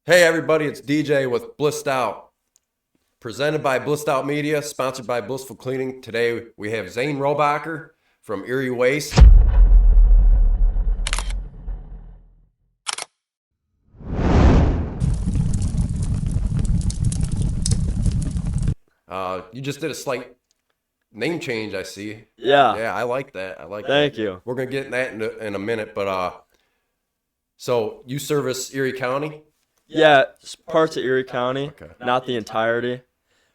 Hey everybody, it's DJ with Blissed Out. Presented by Blissed Out Media, sponsored by Blissful Cleaning. Today we have Zane from Erie Waste. You just did a slight name change, I see. Yeah. Yeah, I like that. Thank you. We're going to get in that in a minute, but so you service Erie County? Yeah, it's parts of Erie County, Okay. not the entirety.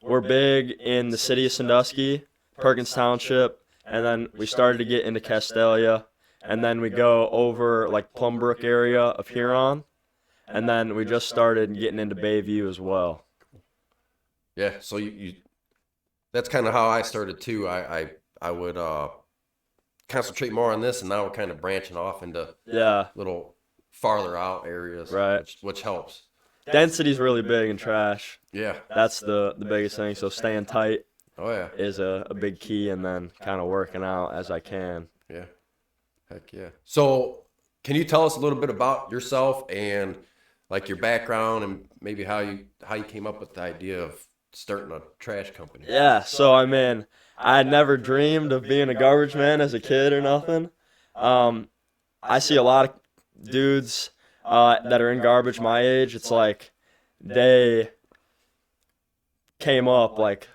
We're big in the city of Sandusky, Perkins Township, and then we started to get into Castalia, and then we go over like Plumbrook area of Huron, and then we just started getting into Bayview as well. Yeah, so you that's kind of how I started too. I would concentrate more on this, and now we're kind of branching off into little farther out areas, right? Which helps. Density's really big in trash. Yeah, that's the biggest thing. So staying tight. Oh yeah, is a big key, and then kind of working out as I can. Yeah, heck yeah. So can you tell us a little bit about yourself and like your background and maybe how you came up with the idea of starting a trash company? Yeah, so I mean, I had never dreamed of being a garbage man as a kid or nothing. I see a lot of dudes that are in garbage my age. It's like they came up like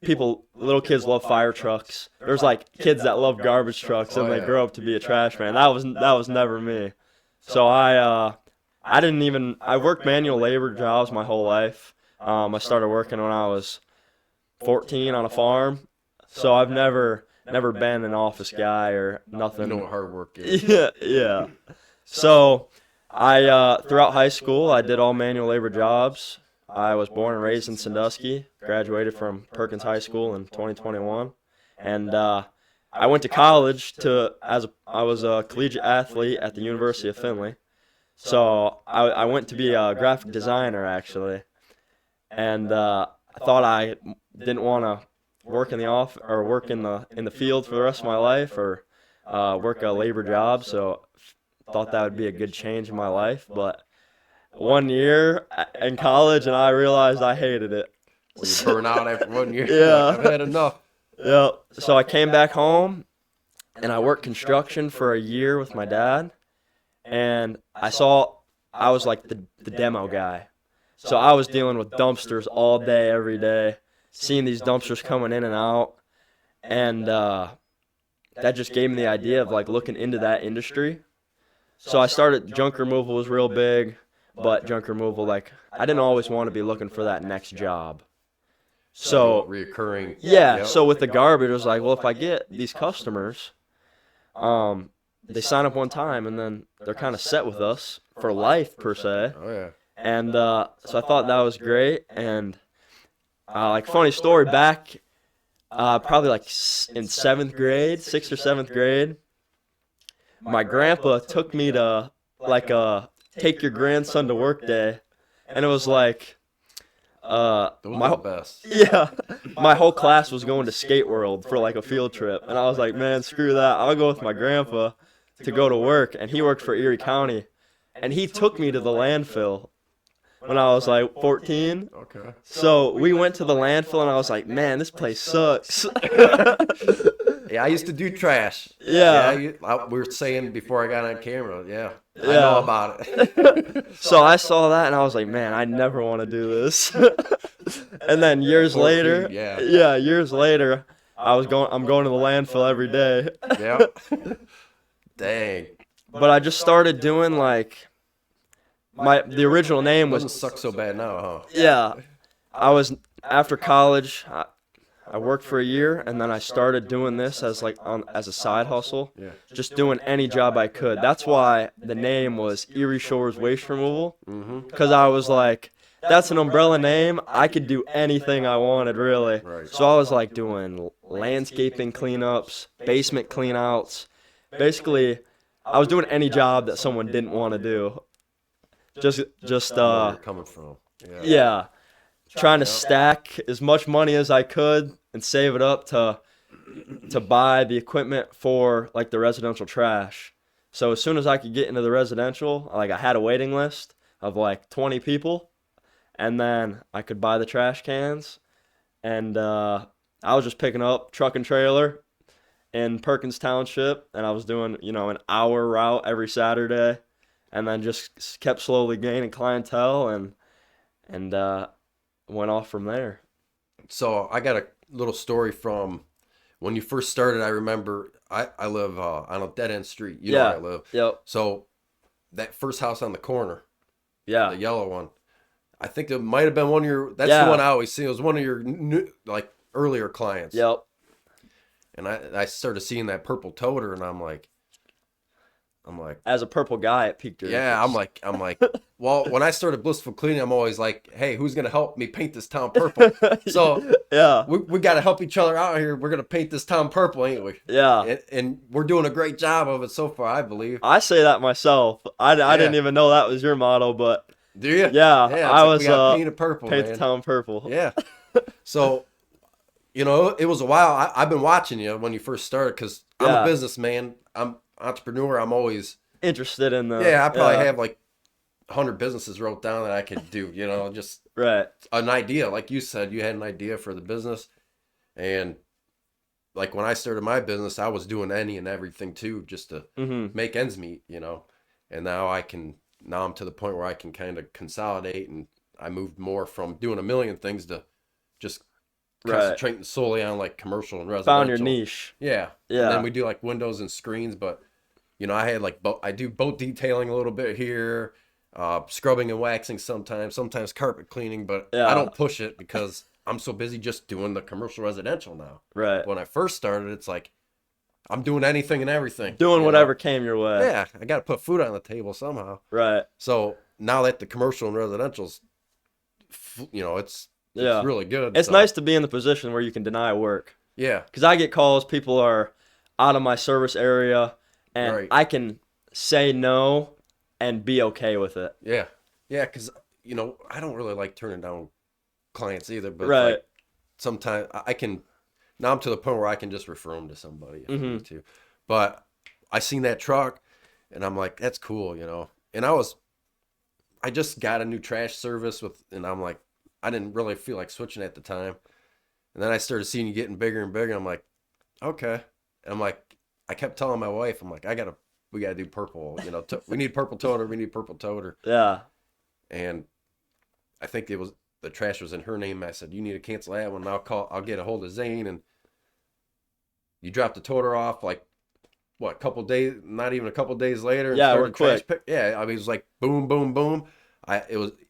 little kids love fire trucks. There's like kids that love garbage trucks and they grow up to be a trash man. That was never me. So I worked manual labor jobs my whole life. I started working when I was 14 on a farm. So I've never been an office guy or nothing. You know what hard work is. Yeah. So I throughout high school I did all manual labor jobs. I was born and raised in Sandusky, graduated from Perkins High School in 2021, and I went to college I was a collegiate athlete at the University of Findlay. So I went to be a graphic designer actually, and I thought I didn't want to work in the office or work in the field for the rest of my life or work a labor job. So thought that would be a good change in my life, but 1 year in college and I realized I hated it. So you burn out after 1 year? Yeah. I've had enough. Yeah. So I came back home and I worked construction for a year with my dad, and I was like the demo guy. So I was dealing with dumpsters all day, every day, seeing these dumpsters coming in and out, and that just gave me the idea of like looking into that industry. So I started, junk removal was real big, but junk removal, like, I didn't always want to be looking for that next job. So reoccurring. Yeah, so with the garbage, it was like, well, if I get these customers, they sign up one time and then they're kind of set with us for life per se. Oh yeah. And so I thought that was great. And like, funny story, back probably like in 6th or 7th grade, my grandpa took me to like take your grandson to work day, and it was like Those are the best. Yeah, my whole class was going to Skate World for like a field trip, and I was like, man, screw that, I'll go with my grandpa to go to work. And he worked for Erie County, and he took me to the landfill when I was like 14. Okay. So we went to the landfill and I was like, man, this place sucks. Yeah, I used to do trash. Yeah. We were saying before I got on camera. Yeah. I know about it. So I saw that and I was like, man, I never want to do this. And then years later, I'm going to the landfill every day. Yeah. Dang. But I just started doing like, the original name was. Doesn't suck so bad now, huh? Yeah. After college, I worked for a year, and then I started doing this as a side hustle. Yeah. Just doing any job I could. That's why the name was Erie Waste Removal. Because I was like, that's an umbrella name. I could do anything I wanted, really. Right. So I was like doing landscaping cleanups, basement cleanouts. Basically, I was doing any job that someone didn't want to do. Just Where you're coming from. Yeah. Trying to stack as much money as I could and save it up to buy the equipment for like the residential trash. So as soon as I could get into the residential, like I had a waiting list, of like 20 people, and then I could buy the trash cans, and I was just picking up truck and trailer in Perkins Township, and I was doing, an hour route every Saturday, and then just kept slowly gaining clientele and went off from there. So I got a little story from when you first started. I remember I live on a dead end street. You know where I live. Yep. So that first house on the corner, Yeah. the yellow one, I think it might have been one of your. That's the one I always see. It was one of your new, like earlier clients. Yep. And I started seeing that purple toter, and I'm like, as a purple guy, it piqued your interest. I'm like, well, when I started Blissful Cleaning, I'm always like, hey, who's gonna help me paint this town purple? So yeah, we got to help each other out here. We're gonna paint this town purple, ain't we? Yeah, and we're doing a great job of it so far, I believe. I say that myself. I didn't even know that was your motto, but do you? Yeah, I like was we gotta paint it purple, paint man. the town purple. Yeah. So, it was a while. I've been watching you when you first started because I'm a businessman. I'm entrepreneur. I'm always interested in the. Yeah, I probably have like 100 businesses wrote down that I could do. Just right. An idea, like you said, you had an idea for the business, and like when I started my business, I was doing any and everything too, just to make ends meet. And now I'm to the point where I can kind of consolidate, and I moved more from doing a million things to just concentrating solely on like commercial and residential. Found your niche. Yeah. And then we do like windows and screens, but I had like I do boat detailing a little bit here, scrubbing and waxing sometimes carpet cleaning, but I don't push it because I'm so busy just doing the commercial residential now. Right. When I first started, it's like I'm doing anything and everything. Doing whatever came your way. Yeah, I got to put food on the table somehow. Right. So now that the commercial and residential's, it's really good. It's nice to be in the position where you can deny work. Yeah. Because I get calls, people are out of my service area, and I can say no and be okay with it. Yeah. Yeah, because, I don't really like turning down clients either, but like sometimes I can, now I'm to the point where I can just refer them to somebody if I need to. But I seen that truck, and I'm like, that's cool, And I just got a new trash service and I'm like, I didn't really feel like switching at the time. And then I started seeing you getting bigger and bigger. I'm like, okay. And I'm like, I kept telling my wife, I'm like, we gotta do purple. We need purple toter. We need purple toter. Yeah. And I think the trash was in her name. I said, you need to cancel that one. I'll get a hold of Zane. And you dropped the toter off like, what, a couple days, not even a couple days later. And we're quick. Yeah. I mean, it was like boom, boom, boom.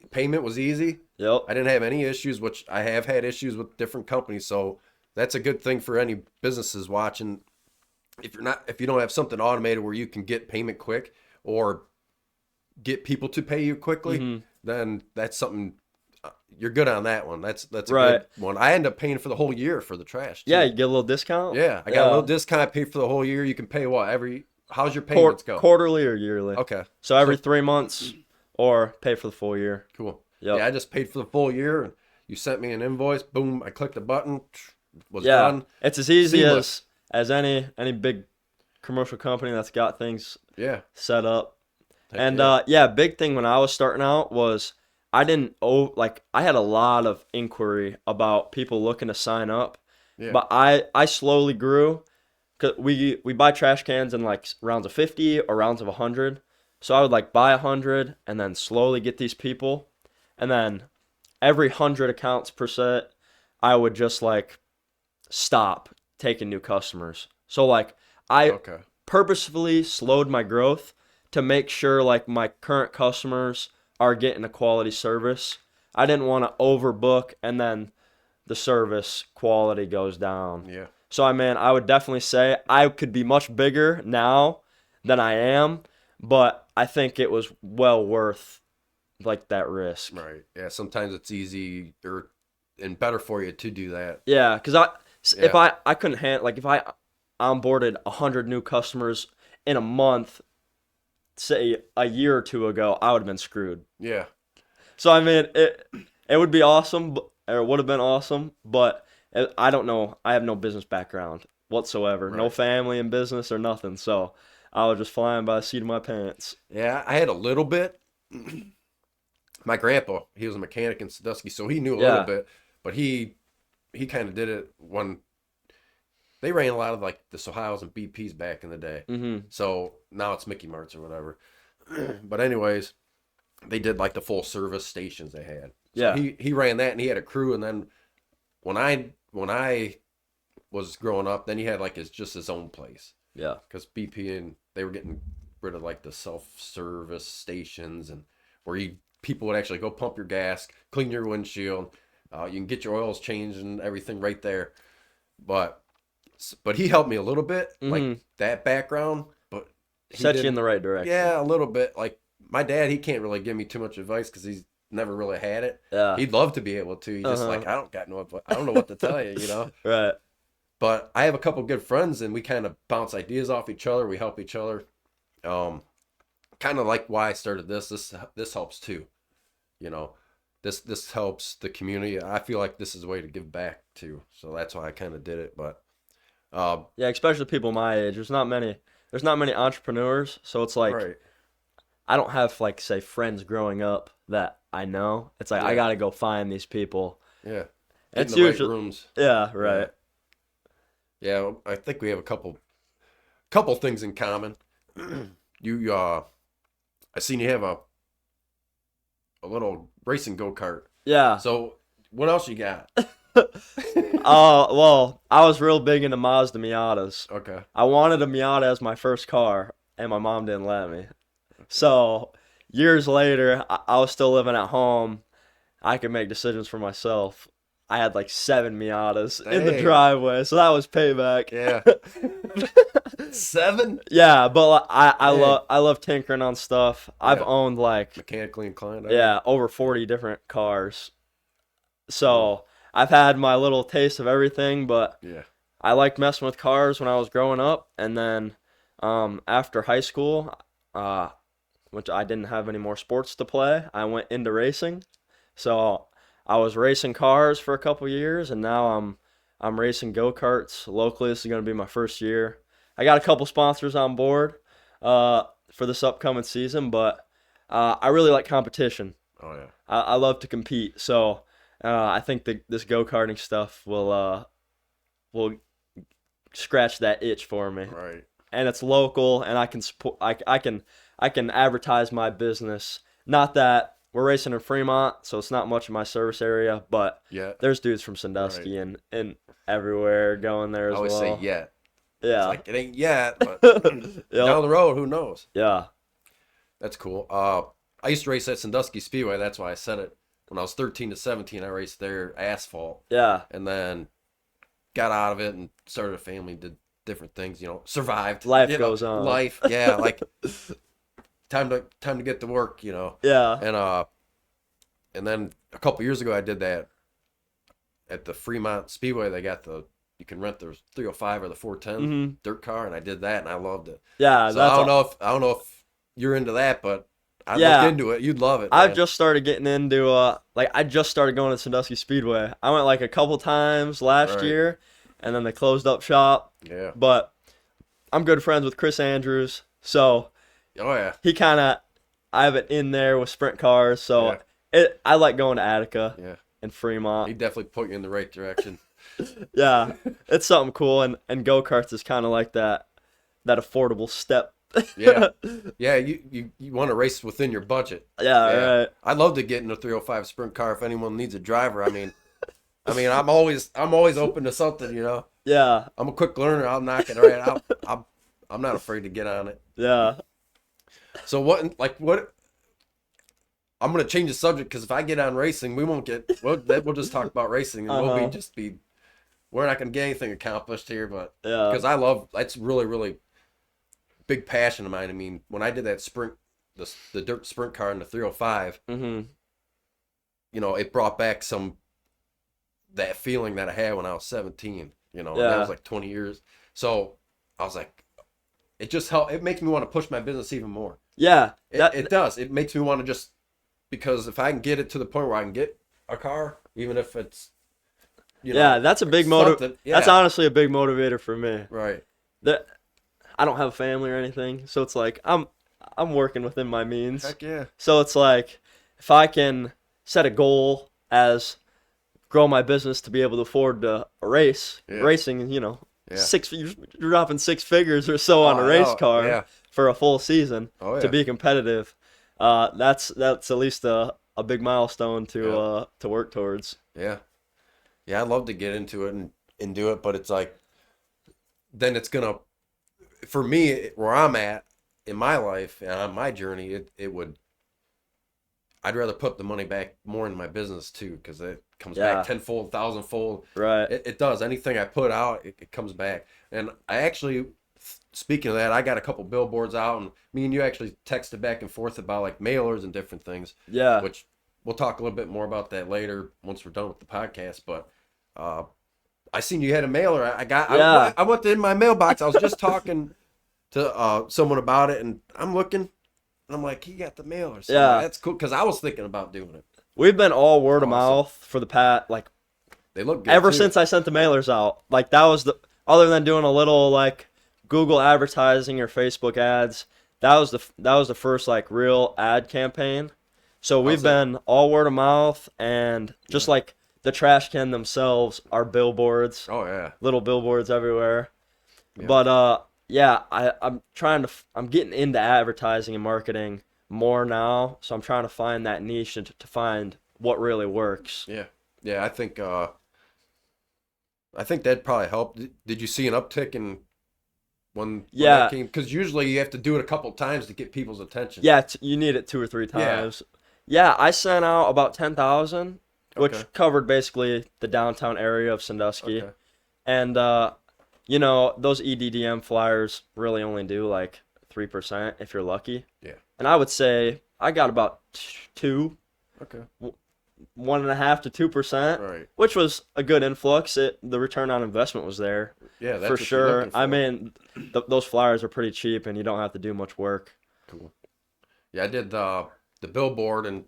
Payment was easy. Yep. I didn't have any issues, which I have had issues with different companies. So that's a good thing for any businesses watching. If you don't have something automated where you can get payment quick or get people to pay you quickly, then that's something you're good on that one. That's a good one. I end up paying for the whole year for the trash too. Yeah, you get a little discount. Yeah, I got a little discount. I pay for the whole year. You can pay what how's your payments go? Quarterly or yearly? Okay. So every 3 months or pay for the full year. Cool. Yep. Yeah, I just paid for the full year, and you sent me an invoice. Boom, I clicked the button. Was done. It's as easy as any big commercial company that's got things set up. Big thing when I was starting out was I had a lot of inquiry about people looking to sign up, but I slowly grew. Cause we buy trash cans in like rounds of 50 or rounds of 100. So I would like buy 100 and then slowly get these people. And then every 100 accounts per set, I would just like stop taking new customers. So like I purposefully slowed my growth to make sure like my current customers are getting a quality service. I didn't want to overbook and then the service quality goes down. Yeah. So I would definitely say I could be much bigger now than I am, but I think it was well worth like that risk. Right. Yeah. Sometimes it's easy and better for you to do that. Yeah. Because if I couldn't handle, like if I onboarded 100 new customers in a month, say a year or two ago, I would have been screwed. Yeah. So it would be awesome, or it would have been awesome, but I don't know. I have no business background whatsoever. Right. No family in business or nothing. So I was just flying by the seat of my pants. Yeah, I had a little bit. my grandpa, he was a mechanic in Sandusky, so he knew a little bit, but he kind of did it when they ran a lot of like the Sohails and BPs back in the day. Mm-hmm. So now it's Mickey Mart's or whatever. But anyways, they did like the full service stations they had. So he ran that, and he had a crew. And then when I was growing up, then he had like his own place. Yeah. Because BP and they were getting rid of like the self-service stations, and where people would actually go pump your gas, clean your windshield. You can get your oils changed and everything right there. But he helped me a little bit, like that background. But set you in the right direction. Yeah, a little bit. Like my dad, he can't really give me too much advice because he's never really had it. Yeah. He'd love to be able to. He's just like, I don't know what to tell you, you know? Right. But I have a couple good friends, and we kind of bounce ideas off each other. We help each other. Kind of like why I started this. This helps too. You know, this helps the community. I feel like this is a way to give back too. So that's why I kind of did it. But yeah, especially people my age. There's not many entrepreneurs, so it's like right. I don't have like say friends growing up that I know. It's like I got to go find these people. Yeah. It's in the usually right rooms. Yeah, right. Yeah, I think we have a couple things in common. I seen you have a little racing go-kart. Yeah. So what else you got? Well, I was real big into Mazda Miatas. Okay. I wanted a Miata as my first car, and my mom didn't let me. So years later, I was still living at home. I could make decisions for myself. I had like 7 Miatas in the driveway, so that was payback. Yeah. 7? Yeah, but I love tinkering on stuff. Yeah. I've owned like mechanically inclined. Over 40 different cars. So I've had my little taste of everything, but I liked messing with cars when I was growing up, and then after high school, which I didn't have any more sports to play, I went into racing. So I was racing cars for a couple years, and now I'm racing go-karts locally. This is going to be my first year. I got a couple sponsors on board for this upcoming season, but I really like competition. Oh yeah. I love to compete, so I think this go-karting stuff will scratch that itch for me. Right. And it's local, and I can support. I can advertise my business. Not that we're racing in Fremont, so it's not much of my service area, but there's dudes from Sandusky and everywhere going there as well. I always say yet. Yeah. It's like, it ain't yet, but down the road, who knows? Yeah. That's cool. I used to race at Sandusky Speedway. That's why I said it. When I was 13 to 17, I raced there asphalt. Yeah. And then got out of it and started a family, did different things, survived. Life goes on. Life, yeah, like time to get to work, Yeah. And then a couple years ago I did that at the Fremont Speedway. They got you can rent the 305 or the 410 dirt car, and I did that and I loved it. Yeah, so I don't know if you're into that, but I looked into it. You'd love it. I've just started getting into I just started going to Sandusky Speedway. I went like a couple times last year, and then they closed up shop. Yeah. But I'm good friends with Chris Andrews, so oh yeah. He I have it in there with sprint cars, so I like going to Attica and Fremont. He definitely put you in the right direction. Yeah, it's something cool, and go-karts is kind of like that affordable step. Yeah, you want to race within your budget. Yeah, right. I'd love to get in a 305 sprint car if anyone needs a driver. I mean, I'm always open to something, Yeah. I'm a quick learner. I'll knock it right out. I'm not afraid to get on it. Yeah. So what? I'm gonna change the subject because if I get on racing, we won't get. We'll just talk about racing, and we're not gonna get anything accomplished here. But because that's really really big passion of mine. I mean, when I did that sprint, the dirt sprint car in the 305, it brought back that feeling that I had when I was 17. And that was like 20 years. So I was like, it just helped. It makes me want to push my business even more. Yeah, it does. It makes me want to because if I can get it to the point where I can get a car, even if it's, that's a big motive. Yeah. That's honestly a big motivator for me. Right. I don't have a family or anything, so it's like I'm working within my means. Heck yeah. So it's like if I can set a goal as grow my business to be able to afford to race, racing, you know, you're dropping 6 figures or so on a race car for a full season to be competitive. That's at least a big milestone to work towards. Yeah. Yeah, I'd love to get into it and do it, but it's like, then it's going to, for me, where I'm at in my life and on my journey, it would, I'd rather put the money back more in my business too, because it comes back tenfold, thousandfold. Right. It does. Anything I put out, it comes back. And I actually, speaking of that, I got a couple billboards out, and me and you actually texted back and forth about like mailers and different things. Yeah. Which we'll talk a little bit more about that later once we're done with the podcast. But I seen you had a mailer. I went in my mailbox. I was just talking to someone about it, and I'm looking, and I'm like, he got the mailer. So that's cool, because I was thinking about doing it. We've been all word of mouth for the past, like, they look good ever too. Since I sent the mailers out. Like, that was other than doing a little like Google advertising or Facebook ads, that was the first like real ad campaign. So we've been all word of mouth, and just like the trash can themselves are billboards. Oh yeah. Little billboards everywhere. Yeah. But I'm getting into advertising and marketing more now, so I'm trying to find that niche and to find what really works. Yeah, I think that'd probably help. Did you see an uptick in when that came? Because usually you have to do it a couple times to get people's attention. Yeah, you need it 2 or 3 times. Yeah, I sent out about 10,000, which covered basically the downtown area of Sandusky. Okay. And you know, those EDDM flyers really only do like 3% if you're lucky. Yeah. And I would say I got about 2. Okay. 1.5 to 2%. Right. Which was a good influx. The return on investment was there. Yeah, that's for sure. I mean, those flyers are pretty cheap, and you don't have to do much work. Cool. Yeah, I did the billboard, and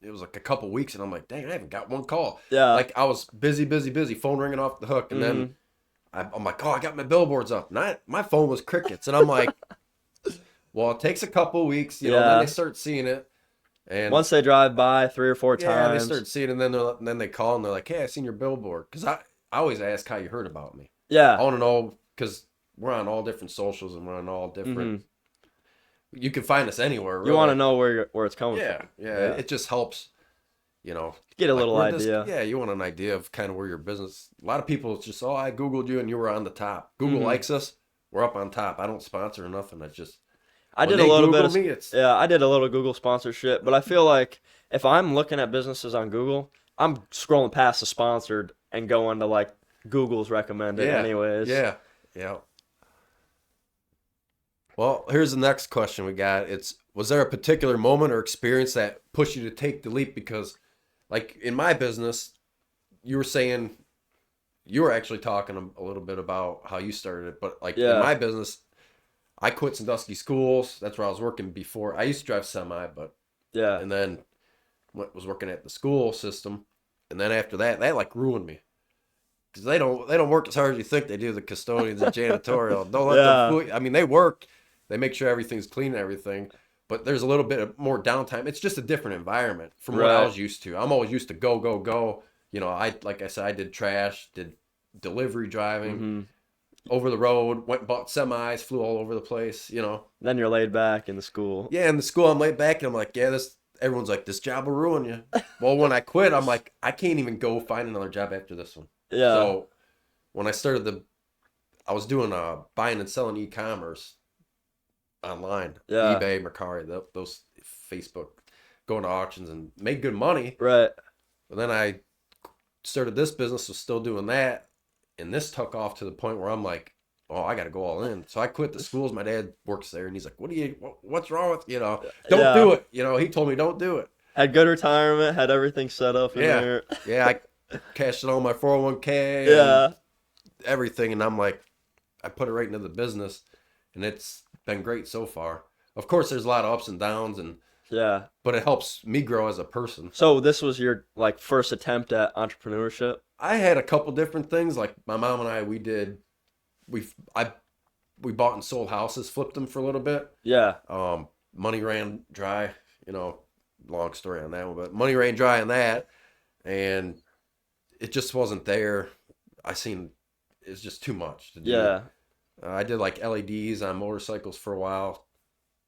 it was like a couple weeks, and I'm like, dang, I haven't got one call. Yeah. Like, I was busy, phone ringing off the hook, and then I'm like, oh, I got my billboards up. And my phone was crickets, and I'm like, well, it takes a couple weeks, you know, then they start seeing it. And once they drive by 3 or 4 times. Yeah, they start seeing it, and then they call, and they're like, hey, I seen your billboard. Because I always ask how you heard about me. Yeah. I want to know, because we're on all different socials, and we're on all different... You can find us anywhere, really. You want to know where it's coming from. Yeah, it just helps, you know. Get a little idea. You want an idea of kind of where your business... A lot of people, it's just, I Googled you, and you were on the top. Google likes us, we're up on top. I don't sponsor or nothing. It's just... I did a little bit I did a little Google sponsorship, but I feel like if I'm looking at businesses on Google, I'm scrolling past the sponsored and going to like Google's recommended anyways. Yeah. Well, here's the next question we got. Was there a particular moment or experience that pushed you to take the leap? Because like in my business, you were saying, you were actually talking a little bit about how you started it, but like in my business, I quit Sandusky schools. That's where I was working before. I used to drive semi, and then was working at the school system, and then after that like ruined me, because they don't work as hard as you think they do. The custodians and janitorial don't let them fool you. I mean, they work, they make sure everything's clean and everything, but there's a little bit of more downtime. It's just a different environment from what I was used to. I'm always used to go. You know, like I said, I did trash, did delivery driving. Over the road, went and bought semis, flew all over the place, you know. Then you're laid back in the school. Yeah, in the school, I'm laid back, and I'm like, everyone's like, this job will ruin you. Well, when I quit, I'm like, I can't even go find another job after this one. Yeah. So when I started I was doing buying and selling e-commerce online. Yeah. eBay, Mercari, those Facebook, going to auctions and made good money. Right. But then I started this business, was still doing that. And this took off to the point where I'm like, oh, I got to go all in. So I quit the schools. My dad works there, and he's like, what's wrong with, you know, don't do it. You know, he told me don't do it. Had good retirement, had everything set up in there. Yeah, I cashed in all my 401k and everything. And I'm like, I put it right into the business, and it's been great so far. Of course, there's a lot of ups and downs, but it helps me grow as a person. So this was your like first attempt at entrepreneurship? I had a couple different things. Like my mom and I, we bought and sold houses, flipped them for a little bit. Yeah. Money ran dry, you know, long story on that one, but money ran dry on that, and it just wasn't there. It's just too much to do. Yeah. I did like LEDs on motorcycles for a while.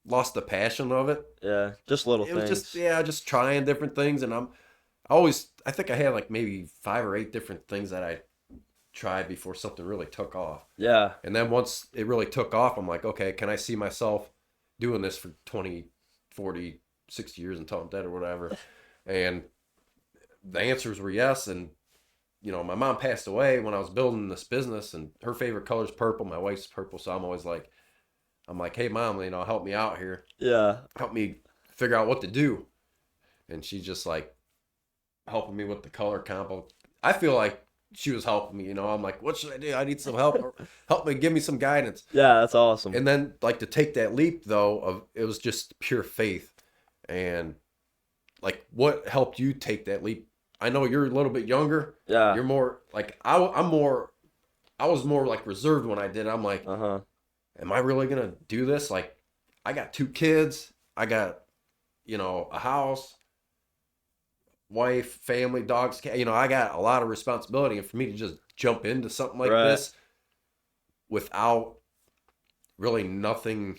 Lost the passion of it. Yeah, just little things. It was just trying different things, and I think I had like maybe 5 or 8 different things that I tried before something really took off. Yeah. And then once it really took off, I'm like, okay, can I see myself doing this for 20, 40, 60 years until I'm dead or whatever? And the answers were yes. And, you know, my mom passed away when I was building this business, and her favorite color is purple. My wife's purple. So I'm always like, hey, Mom, you know, help me out here. Yeah. Help me figure out what to do. And she's just like helping me with the color combo. I feel like she was helping me, you know. I'm like, what should I do? I need some help. Help me, give me some guidance. Yeah, that's awesome. And then, like, to take that leap, though, it was just pure faith. And, like, what helped you take that leap? I know you're a little bit younger. Yeah. You're more, like, I was more, like, reserved when I did it. I'm like, am I really going to do this? Like, I got 2 kids. I got, you know, a house, wife, family, dogs, cat. You know, I got a lot of responsibility, and for me to just jump into something like this without really nothing,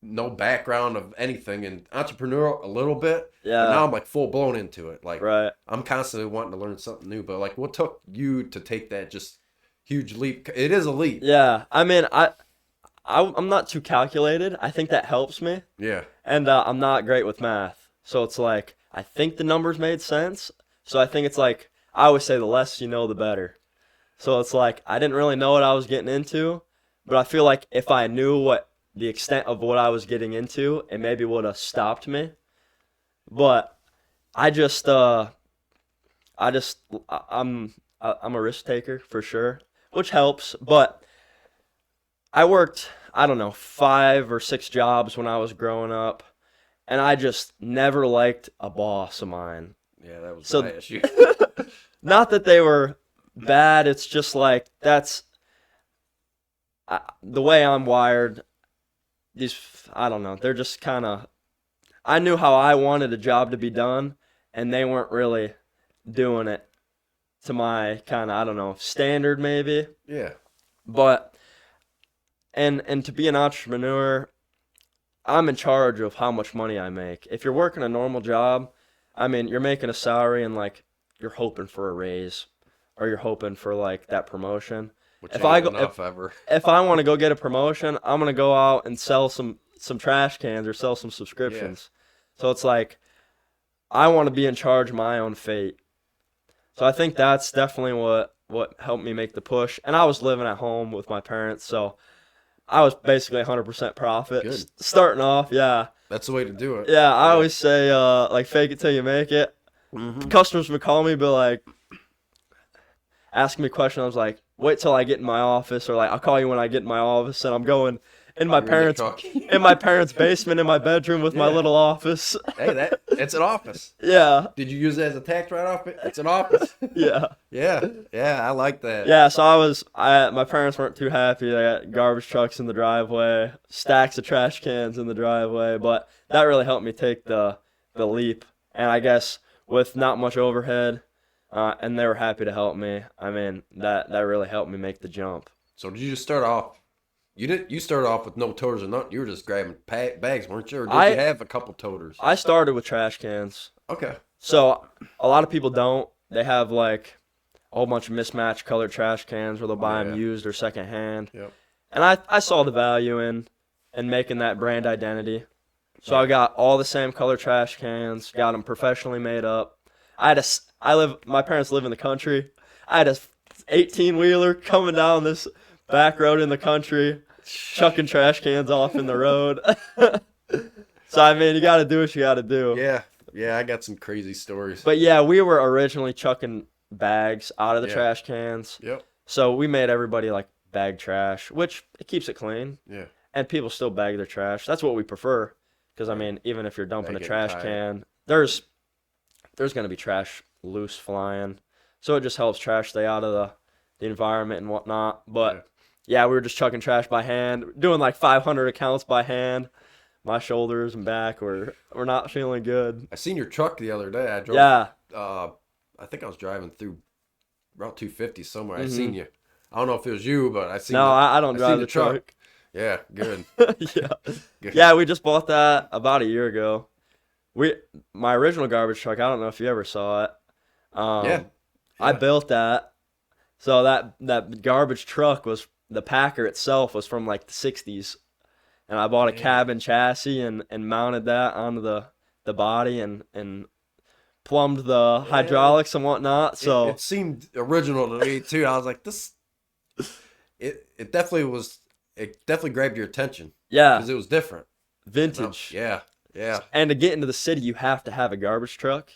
no background of anything, and entrepreneurial a little bit. Yeah. But now I'm like full blown into it. Like, I'm constantly wanting to learn something new. But like, what took you to take that just huge leap? It is a leap. Yeah. I mean, I'm not too calculated. I think that helps me. Yeah. And I'm not great with math, so it's like, I think the numbers made sense. So I think it's like, I always say the less you know, the better. So it's like, I didn't really know what I was getting into, but I feel like if I knew what the extent of what I was getting into, it maybe would have stopped me. But I'm a risk taker for sure, which helps. But I worked, I don't know, 5 or 6 jobs when I was growing up. And I just never liked a boss of mine. Yeah, that was my issue. Not that they were bad. It's just like, the way I'm wired. I don't know. They're just kind of, I knew how I wanted a job to be done, and they weren't really doing it to my kind of, I don't know, standard maybe. Yeah. But, and to be an entrepreneur, I'm in charge of how much money I make. If you're working a normal job, I mean, you're making a salary and like you're hoping for a raise, or you're hoping for like that promotion. Which if I want to go get a promotion, I'm gonna go out and sell some trash cans or sell some subscriptions. Yeah. So it's like, I want to be in charge of my own fate. So I think that's definitely what helped me make the push. And I was living at home with my parents, so I was basically 100% profit. Good. Starting off, yeah. That's the way to do it. Yeah, I always say, like, fake it till you make it. Mm-hmm. Customers would call me, but, like, ask me a question. I was like, wait till I get in my office, or, like, I'll call you when I get in my office, and I'm going in my parents' basement in my bedroom with my little office. Hey, it's an office. Yeah. Did you use it as a tax write-off? It's an office. Yeah. Yeah, I like that. Yeah, so my parents weren't too happy. They got garbage trucks in the driveway, stacks of trash cans in the driveway, but that really helped me take the leap. And I guess with not much overhead, and they were happy to help me. I mean, that really helped me make the jump. So did you just start off? You started off with no toters or nothing. You were just grabbing bags, weren't you? Or did you have a couple toters? I started with trash cans. Okay. So a lot of people don't. They have like a whole bunch of mismatched colored trash cans where they'll buy them used or secondhand. Yep. And I saw the value in making that brand identity. So I got all the same color trash cans, got them professionally made up. My parents live in the country. I had a 18-wheeler coming down this back road in the country, chucking trash cans off in the road. So, I mean, you got to do what you got to do. Yeah, I got some crazy stories. But, yeah, we were originally chucking bags out of the trash cans. Yep. So we made everybody, like, bag trash, which it keeps it clean. Yeah. And people still bag their trash. That's what we prefer. Because, I mean, even if you're dumping a trash can, there's going to be trash loose flying. So it just helps trash stay out of the environment and whatnot. But, yeah, we were just chucking trash by hand, doing like 500 accounts by hand. my shoulders and back were not feeling good. I seen your truck the other day. I drove. Yeah. I think I was driving through Route 250 somewhere. Mm-hmm. I seen you. I don't know if it was you, but I seen. No, I don't drive the truck. Yeah, good. Yeah. Good. Yeah, we just bought that about a year ago. My original garbage truck, I don't know if you ever saw it. Yeah. I built that. So that garbage truck the Packer itself was from like the 60s. And I bought a cabin chassis and mounted that onto the body and plumbed the hydraulics and whatnot. So it seemed original to me too. I was like, this. It definitely grabbed your attention. Yeah, because it was different, vintage. Yeah. And to get into the city, you have to have a garbage truck.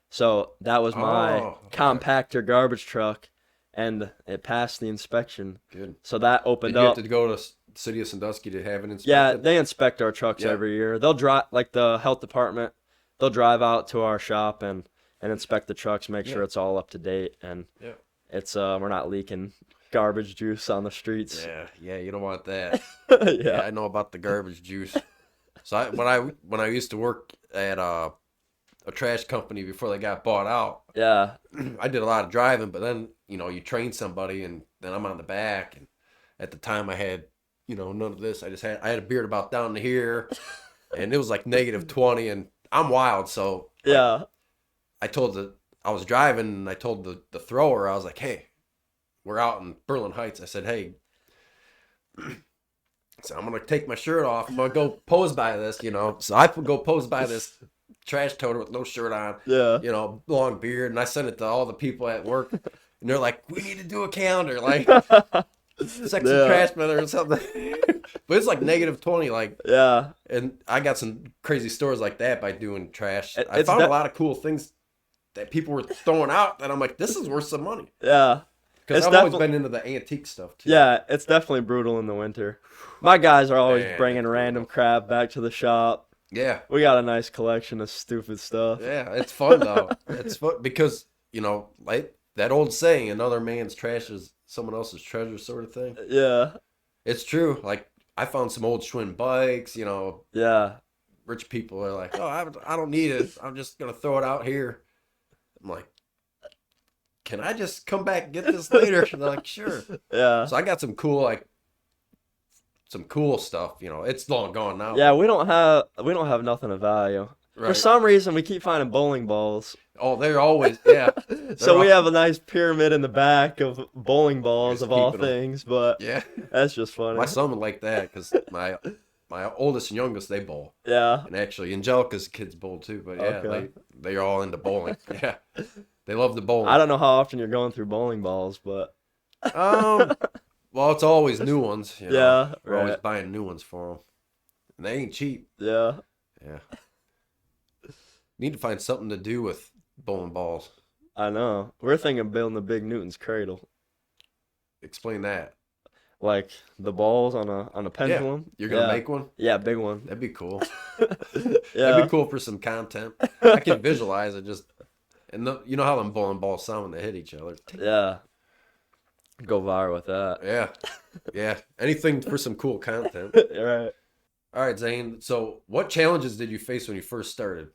So that was my compactor garbage truck, and it passed the inspection. Good. So that opened up. Did you have to go to City of Sandusky to have it inspected? Yeah, they inspect our trucks every year. They'll drive, like the health department, they'll drive out to our shop and inspect the trucks, make sure it's all up to date, and it's we're not leaking garbage juice on the streets. Yeah, you don't want that. Yeah, I know about the garbage juice. So when I used to work at a trash company before they got bought out, I did a lot of driving, but then you train somebody, and then I'm on the back, and at the time I had none of this. I had a beard about down to here, and it was like -20, and I'm wild, so I was driving, and I told the thrower, I was like, hey, we're out in Berlin Heights. I said, hey, so I'm going to take my shirt off. I'm going to go pose by this, So I go pose by this trash toter with no shirt on, long beard. And I sent it to all the people at work. And they're like, we need to do a calendar, like sexy trash man or something. But it's like -20, like, and I got some crazy stories like that by doing trash. I found a lot of cool things that people were throwing out that I'm like, this is worth some money. Yeah. Because I've always been into the antique stuff, too. Yeah, it's definitely brutal in the winter. My guys are always bringing random crap back to the shop. Yeah. We got a nice collection of stupid stuff. Yeah, it's fun, though. It's fun because, like that old saying, another man's trash is someone else's treasure sort of thing. Yeah. It's true. Like, I found some old Schwinn bikes, Yeah. Rich people are like, oh, I don't need it. I'm just going to throw it out here. I'm like, can I just come back and get this later? And they're like, sure. Yeah. So I got some cool stuff. It's long gone now. Yeah, we don't have nothing of value. Right. For some reason, we keep finding bowling balls. Oh, they're always So we have a nice pyramid in the back of bowling balls of all things, but that's just funny. My son would like that because my oldest and youngest, they bowl. Yeah. And actually, Angelica's kids bowl too. But they're all into bowling. Yeah. They love the bowling. I don't know how often you're going through bowling balls, but well, it's always new ones. Yeah, we're always buying new ones for them, and they ain't cheap. Yeah. Need to find something to do with bowling balls. I know. We're thinking of building a big Newton's cradle. Explain that. Like the balls on a pendulum. You're gonna make one? Yeah, big one. That'd be cool. That'd be cool for some content. I can visualize it just. And you know how them bowling balls sound when they hit each other. Yeah. Go viral with that. Yeah. Anything for some cool content. Right. All right, Zane. So what challenges did you face when you first started?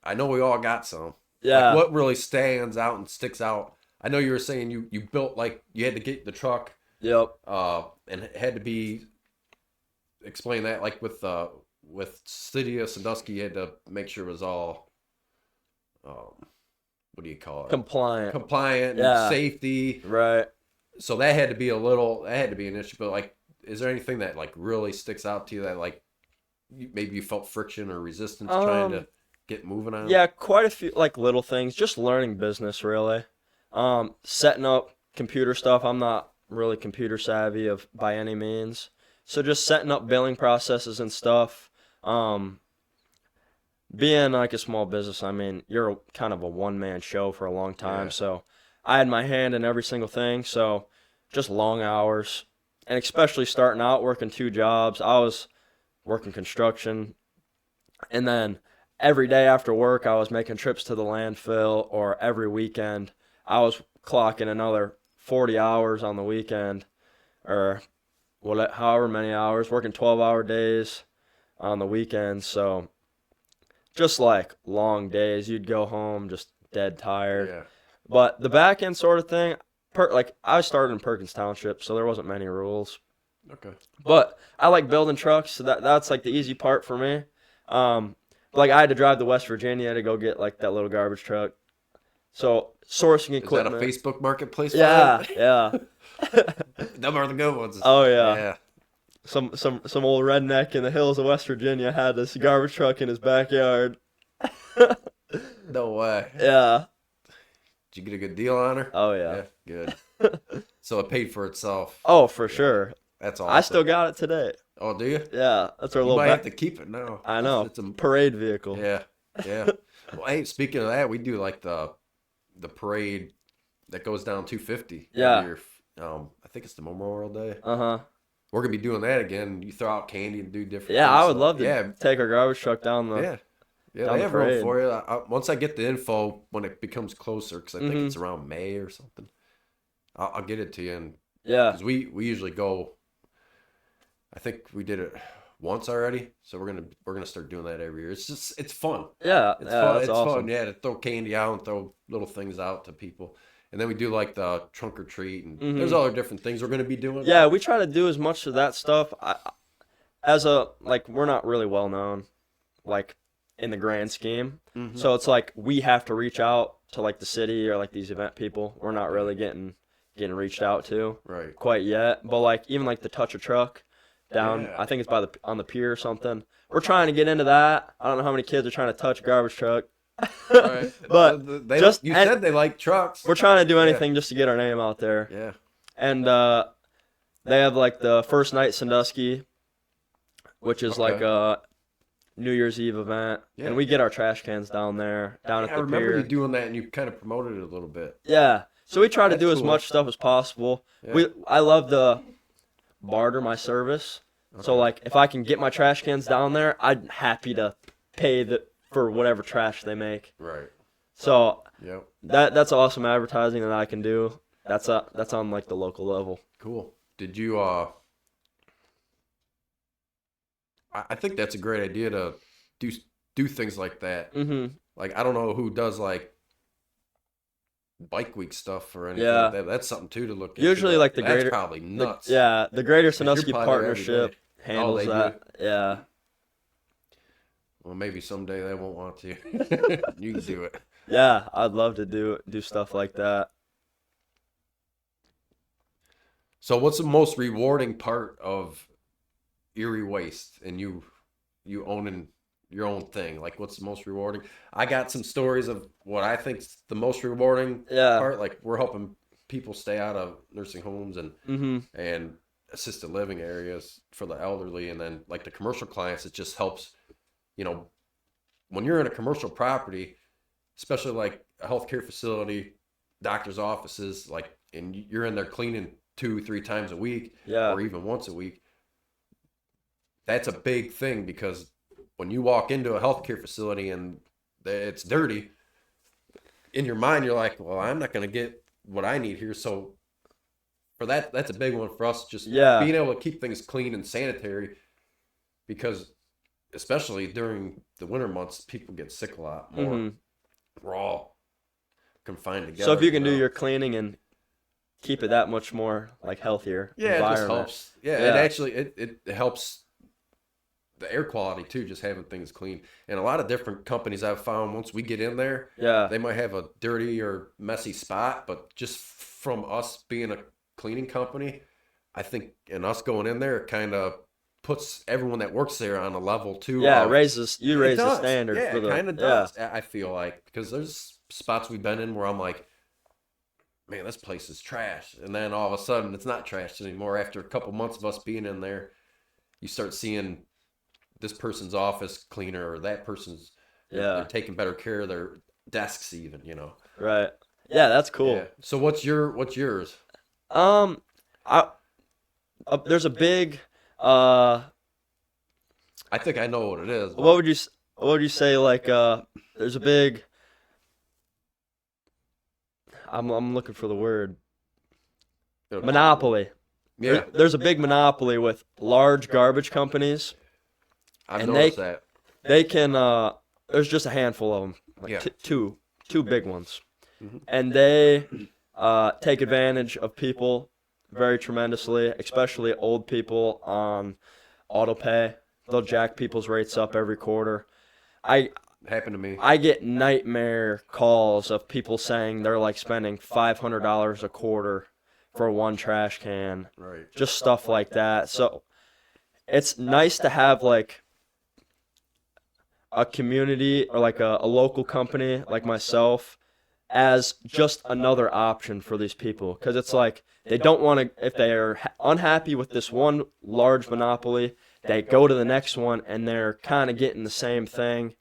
I know we all got some. Yeah. Like what really stands out and sticks out? I know you were saying you built, like, you had to get the truck. Yep. And it had to be, explain that, like with City of Sandusky, you had to make sure it was all, what do you call it? Compliant and safety. Right. So that had to be an issue. But, like, is there anything that, like, really sticks out to you that, like, maybe you felt friction or resistance trying to get moving on? Yeah, quite a few, like, little things. Just learning business, really. Setting up computer stuff. I'm not really computer savvy by any means. So just setting up billing processes and stuff. Being like a small business, I mean, you're kind of a one-man show for a long time. So I had my hand in every single thing. So just long hours. And especially starting out working 2 jobs. I was working construction. And then every day after work, I was making trips to the landfill, or every weekend, I was clocking another 40 hours on the weekend, or however many hours, working 12-hour days. on the weekends. So just like long days, you'd go home just dead tired. Yeah. But the back end sort of thing, like I started in Perkins Township, so there wasn't many rules. Okay. But I like building trucks, so that's like the easy part for me. Like I had to drive to West Virginia to go get like that little garbage truck. So sourcing equipment. Is that a Facebook marketplace? Yeah, yeah. Them are the good ones. Oh yeah. Yeah. Some old redneck in the hills of West Virginia had this garbage truck in his backyard. No way. Yeah. Did you get a good deal on her? Oh yeah. Yeah, good. So it paid for itself. Oh, for sure. That's awesome. I still got it today. Oh, do you? Yeah, that's our You little. might have to keep it now. I know. It's a parade vehicle. Yeah, yeah. Well, hey, speaking of that, we do like the parade that goes down 250. Yeah. Every year. I think it's the Memorial Day. Uh-huh. We're gonna be doing that again. You throw out candy and do different. Yeah, things. I would love to take our garbage truck down the. Yeah. Yeah, down they the have room parade. for you. Once I get the info when it becomes closer, because I think Mhm. it's around May or something. I'll get it to you, and Yeah. because we usually go. I think we did it once already, so we're gonna start doing that every year. It's fun. Yeah. It's yeah, fun. that's It's awesome. fun. Yeah, to throw candy out and throw little things out to people, and then we do like the trunk or treat, and there's other different things we're gonna be doing. Yeah, we try to do as much of that stuff. We're not really well known, like in the grand scheme. Mhm. So it's like we have to reach out to like the city or like these event people. We're not really getting reached out to Right. quite yet. But like even like the touch a truck down, Yeah. I think it's on the pier or something. We're trying to get into that. I don't know how many kids are trying to touch a garbage truck. Right. But You said they like trucks. we're trying to do anything just to get our name out there. Yeah. And they have like the first night Sandusky, which is like a New Year's Eve event, Yeah. and we get our trash cans down there, at I the remember pier. you doing that, and you kind of promoted it a little bit. Yeah, so we try to That's do as cool. much stuff as possible. Yeah. I love to barter my service. So like if I can get my trash cans down there, I'm happy to pay for whatever trash they make. Right. So Yep. that's awesome advertising that I can do. That's on like the local level. Cool. Did you I think that's a great idea to do things like that. Mhm. Like I don't know who does like bike week stuff or anything Yeah. like that. That's something too to look into. Usually like the That's greater probably nuts. the Greater 'Cause you're Sandusky probably there every Partnership day. handles they do? that. Yeah. Well, maybe someday they won't want to. You can do it. Yeah, I'd love to do stuff like that. So what's the most rewarding part of Erie Waste and you owning your own thing? Like what's the most rewarding? I got some stories of what I think's the most rewarding Yeah. part. Like we're helping people stay out of nursing homes and assisted living areas for the elderly, and then like the commercial clients, it just helps, when you're in a commercial property, especially like a healthcare facility, doctor's offices, like, and you're in there cleaning 2-3 times a week, Yeah. or even once a week. That's a big thing, because when you walk into a healthcare facility and it's dirty, in your mind you're like, well, I'm not going to get what I need here. So for that's a big one for us, just being able to keep things clean and sanitary, because especially during the winter months, people get sick a lot more. We're all confined together. So if you can do your cleaning and keep it that much more like healthier it just environment. helps. Yeah, it actually it helps the air quality too, just having things clean. And a lot of different companies I've found, once we get in there, they might have a dirty or messy spot, but just from us being a cleaning company, I think, and us going in there, it kind of puts everyone that works there on a level too. Yeah, raise the standard Yeah, for the it kind of does. I feel like, because there's spots we've been in where I'm like, man, this place is trash, and then all of a sudden it's not trash anymore. After a couple months of us being in there, you start seeing this person's office cleaner, or that person's they're taking better care of their desks even, Right. Yeah, that's cool. Yeah. So what's yours? There's a big I think I know what it is. what would you say, like there's a big I'm looking for the word. Monopoly. Yeah. There's a big monopoly with large garbage companies I've noticed that. They can, there's just a handful of them, like yeah. two big ones. Mm-hmm. And they take advantage of people very tremendously, especially old people on auto pay. They'll jack people's rates up every quarter. Happened to me. I get nightmare calls of people saying they're like spending $500 a quarter for one trash can. Right. Just stuff like that. So it's nice to have like a community or like a local company like myself as just another option for these people, because it's like they don't want to, if they're unhappy with this one large monopoly, they go to the next one and they're kind of getting the same thing.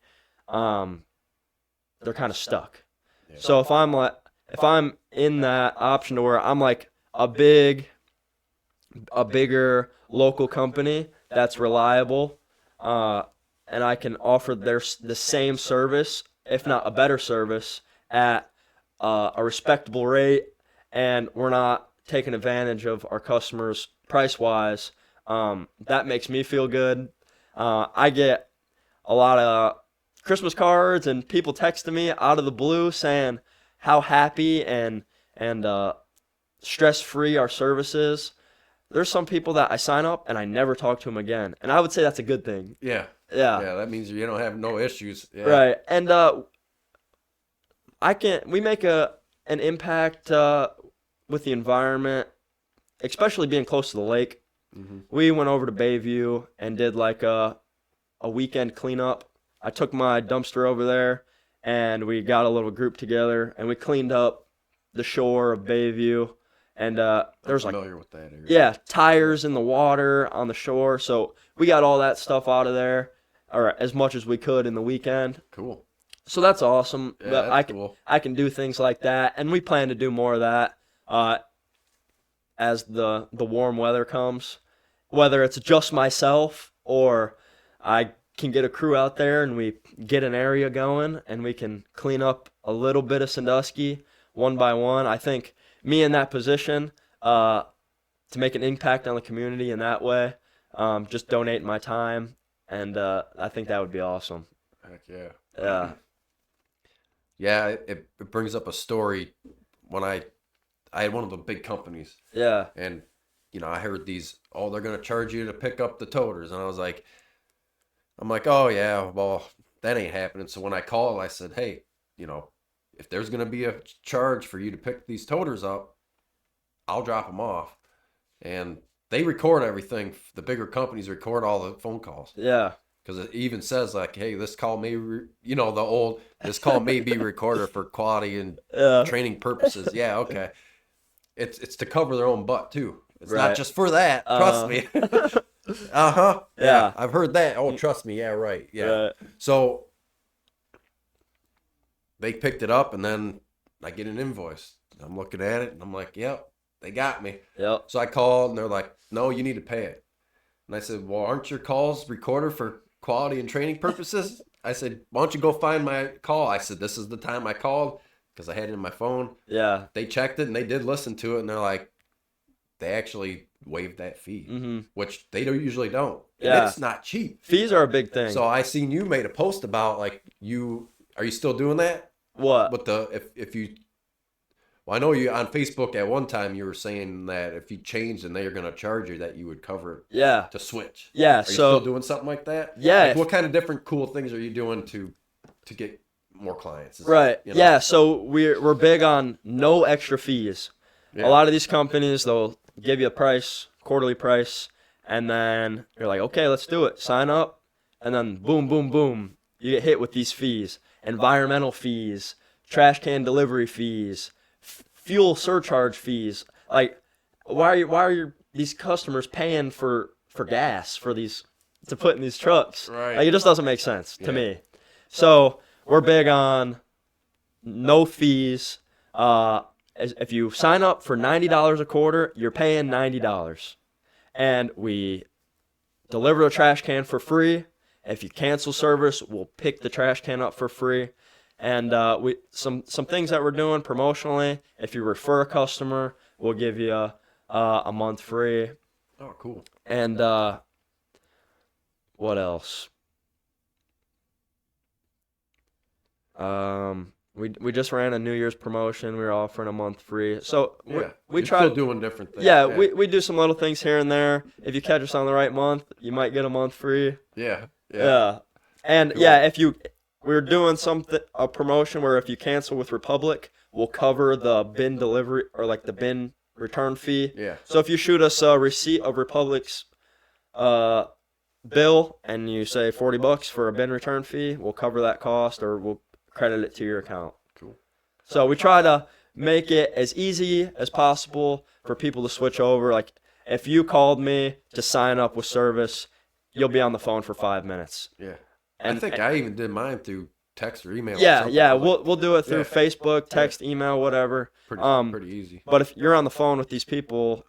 They're kind of stuck. Yeah. So if I'm in that option to where I'm like a bigger local company that's reliable, and I can offer the same service, if not a better service, at a respectable rate, and we're not taking advantage of our customers price-wise, that makes me feel good. I get a lot of Christmas cards and people texting me out of the blue saying how happy and stress-free our service is. There's some people that I sign up and I never talk to them again, and I would say that's a good thing. Yeah. Yeah. Yeah, that means you don't have no issues. Yeah. Right. And we make an impact with the environment, especially being close to the lake. Mm-hmm. We went over to Bayview and did like a weekend cleanup. I took my dumpster over there and we got a little group together and we cleaned up the shore of Bayview. And there's like, familiar with that area. Yeah, tires in the water on the shore. So we got all that stuff out of there, or as much as we could in the weekend. Cool. So that's awesome. Yeah, but cool. I can do things like that, and we plan to do more of that as the warm weather comes. Whether it's just myself or I can get a crew out there and we get an area going and we can clean up a little bit of Sandusky one by one. I think me in that position to make an impact on the community in that way, just donate my time, and I think that would be awesome. Heck yeah. Yeah. Yeah, it brings up a story when I had one of the big companies. Yeah. And, I heard they're going to charge you to pick up the toters. And I'm like, oh, yeah, well, that ain't happening. So when I called, I said, hey, if there's going to be a charge for you to pick these toters up, I'll drop them off. And they record everything. The bigger companies record all the phone calls. Yeah. Because it even says like, hey, this call may, this call may be recorded for quality and training purposes. Yeah, okay. It's to cover their own butt too. It's not just for that. Trust me. Yeah, I've heard that. Oh, trust me. Yeah, right. Yeah. Right. So they picked it up, and then I get an invoice. I'm looking at it, and I'm like, yep, they got me. Yep. So I called, and they're like, no, you need to pay it. And I said, well, aren't your calls recorded for quality and training purposes? I said, why don't you go find my call? I said, this is the time I called because I had it in my phone. Yeah. They checked it, and they did listen to it, and they're like, they actually waived that fee, which they usually don't. Yeah. And it's not cheap. Fees are a big thing. So I seen you made a post about like are you still doing that? What? With if you, well, I know you on Facebook at one time you were saying that if you changed and they are going to charge you that you would cover it. Yeah. To switch. Yeah. Are you still doing something like that? Yeah. Like what kind of different cool things are you doing to get more clients? Right. Yeah. So we're big on no extra fees. Yeah. A lot of these companies, they'll give you a price, quarterly price, and then you're like, okay, let's do it. Sign up, and then boom, boom, boom, you get hit with these fees. Environmental fees, trash can delivery fees, fuel surcharge fees. Like, why are these customers paying for gas for these to put in these trucks? Right. Like, it just doesn't make sense to me. So we're big on no fees. If you sign up for $90 a quarter, you're paying $90. And we deliver the trash can for free. If you cancel service, we'll pick the trash can up for free. And some things that we're doing promotionally, if you refer a customer, we'll give you a month free. Oh, cool. And what else? We just ran a New Year's promotion. We were offering a month free. So we try still doing different things. Yeah, we do some little things here and there. If you catch us on the right month, you might get a month free. Yeah. And cool. If we're doing a promotion where if you cancel with Republic, we'll cover the bin delivery or like the bin return fee. Yeah. So if you shoot us a receipt of Republic's bill and you say $40 for a bin return fee, we'll cover that cost or we'll credit it to your account. Cool. So we try to make it as easy as possible for people to switch over. Like if you called me to sign up with service, you'll be on the phone for 5 minutes. Yeah. I think I even did mine through text or email. Yeah. We'll do it through Facebook, text, email, whatever. Pretty easy. But if you're on the phone with these people,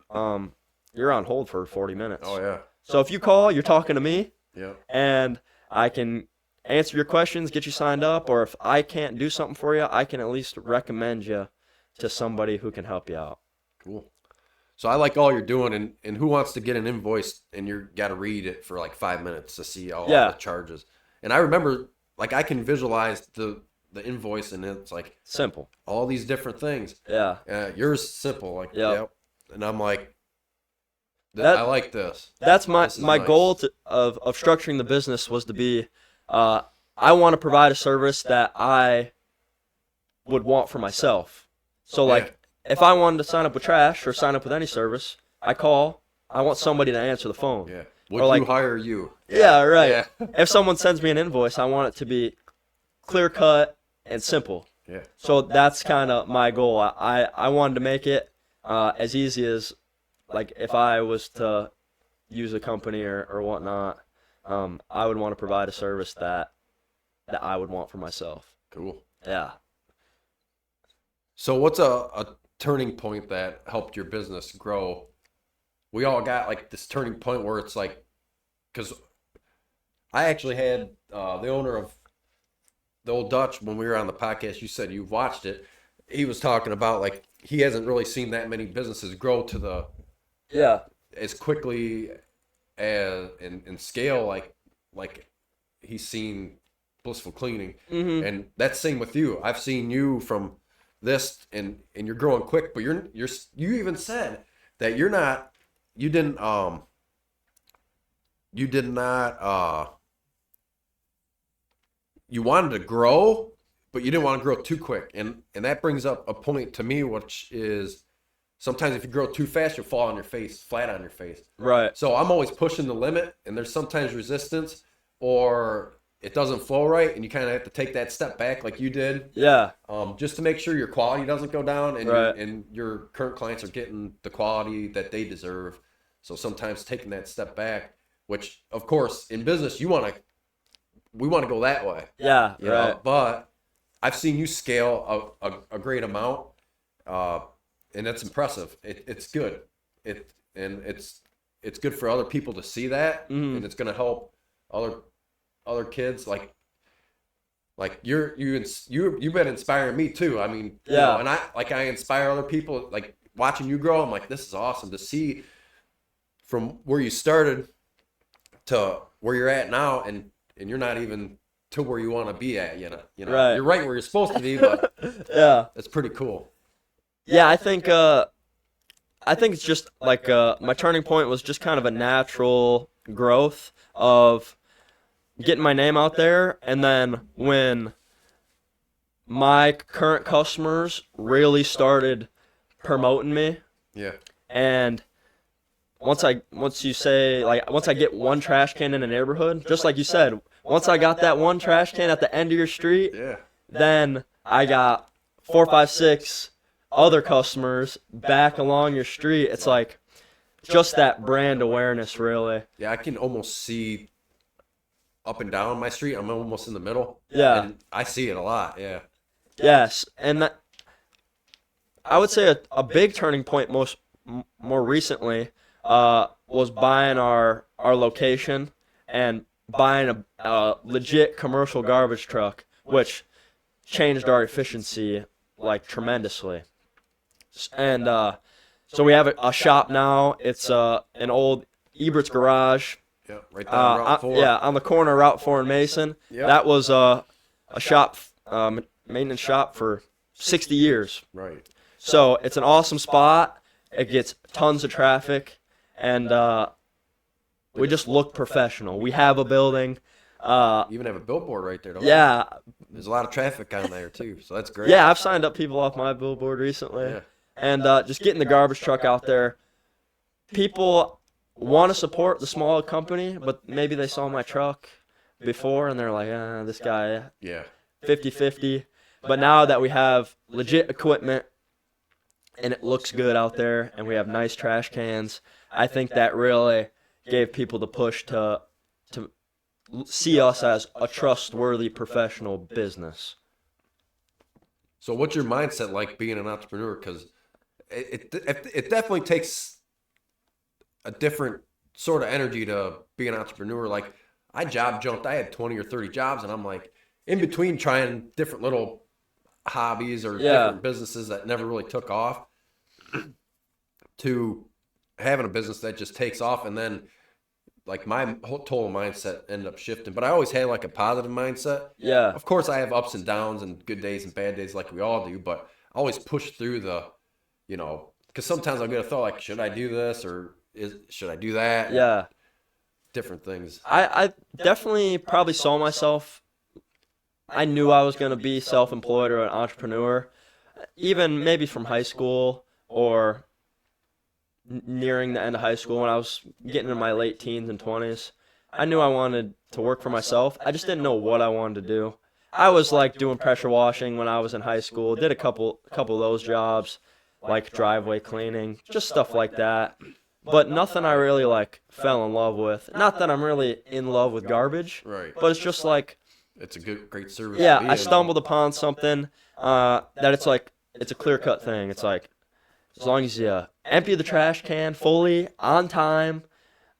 you're on hold for 40 minutes. Oh yeah. So if you call, you're talking to me. Yeah. And I can answer your questions, get you signed up, or if I can't do something for you, I can at least recommend you to somebody who can help you out. Cool. So I like all you're doing, and who wants to get an invoice and you got to read it for like 5 minutes to see all the charges. And I remember, like, I can visualize the invoice, and it's like simple, all these different things. Yeah. Yours simple, like yep. And I'm like, I like this. That's my nice. Goal of structuring the business was to be, I want to provide a service that I would want for myself. So like, if I wanted to sign up with trash or sign up with any service, I call. I want somebody to answer the phone. Yeah. Would you hire you? Yeah, right. Yeah. If someone sends me an invoice, I want it to be clear cut and simple. Yeah. So that's kind of my goal. I wanted to make it as easy as, like, if I was to use a company or whatnot, I would want to provide a service that I would want for myself. Cool. Yeah. So what's a turning point that helped your business grow? We all got like this turning point where it's like, because I actually had the owner of the Old Dutch when we were on the podcast. You said you've watched it. He was talking about like he hasn't really seen that many businesses grow to the as quickly as in scale like he's seen Blissful Cleaning. Mm-hmm. And that's same with you. I've seen you from this and you're growing quick, but you even said that you wanted to grow, but you didn't want to grow too quick. And that brings up a point to me, which is sometimes if you grow too fast, you'll fall on your face, flat on your face. Right. So I'm always pushing the limit, and there's sometimes resistance or it doesn't flow right, and you kind of have to take that step back like you did. Yeah. Just to make sure your quality doesn't go down and, right. and your current clients are getting the quality that they deserve. So sometimes taking that step back, which of course in business we want to go that way. Yeah. You know? But I've seen you scale a great amount, and that's impressive. It's good. It's good for other people to see that, mm-hmm. and it's going to help other kids like you've been inspiring me too. I mean, you know, and I inspire other people. Like watching you grow, I'm like, this is awesome to see from where you started to where you're at now, and you're not even to where you want to be at. You know, right. You're right where you're supposed to be, but yeah, that's pretty cool. Yeah, I think it's just like my turning point was just kind of a natural growth of getting my name out there, and then when my current customers really started promoting me, and once I get one trash can in a neighborhood, just like you said, once I got that one trash can at the end of your street, then I got 4, 5, 6 other customers back along your street. It's like just that brand awareness, really. Yeah, I can almost see up and down my street. I'm almost in the middle. Yeah. And I see it a lot, yeah. Yes, and I would say a big turning point more recently was buying our location and buying a legit commercial garbage truck, which changed our efficiency like tremendously. And so we have a shop now. It's an old Ebert's Garage. Yeah, right there on Route 4. Yeah, on the corner of Route 4 and Mason. Yep. That was a shop maintenance shop for 60 years. Right. So it's an awesome spot. It gets tons of traffic, and we just look professional. We have a building. You even have a billboard right there, don't you? Yeah. There's a lot of traffic on there, too, so that's great. Yeah, I've signed up people off my billboard recently. Yeah. And just getting the garbage truck out there. People want to support the small company, but maybe they saw my truck before, and they're like, this guy, Yeah. 50-50. But now that we have legit equipment, and it looks good out there, and we have nice trash cans, I think that really gave people the push to see us as a trustworthy professional business. So what's your mindset like being an entrepreneur? Because it definitely takes a different sort of energy to be an entrepreneur. Like, I job jumped. I had 20 or 30 jobs, and I'm like, in between trying different little hobbies or different businesses that never really took off, to having a business that just takes off. And then, like, my whole total mindset ended up shifting. But I always had, like, a positive mindset. Yeah. Of course, I have ups and downs and good days and bad days like we all do, but I always push through the, because sometimes I'll get a thought like, should I do this or should I do that? Yeah. Different things. I definitely probably saw myself. I knew I was going to be self-employed or an entrepreneur, even maybe from high school or nearing the end of high school when I was getting in my late teens and 20s. I knew I wanted to work for myself. I just didn't know what I wanted to do. I was like doing pressure washing when I was in high school, did a couple of those jobs, like driveway cleaning, just stuff like that. But nothing I really like fell in love with. Not that I'm really in love with garbage, Right. but it's just like, It's a great service. yeah, I stumbled upon something that it's like, it's a clear-cut thing. It's like, as long as you empty the trash can fully, on time,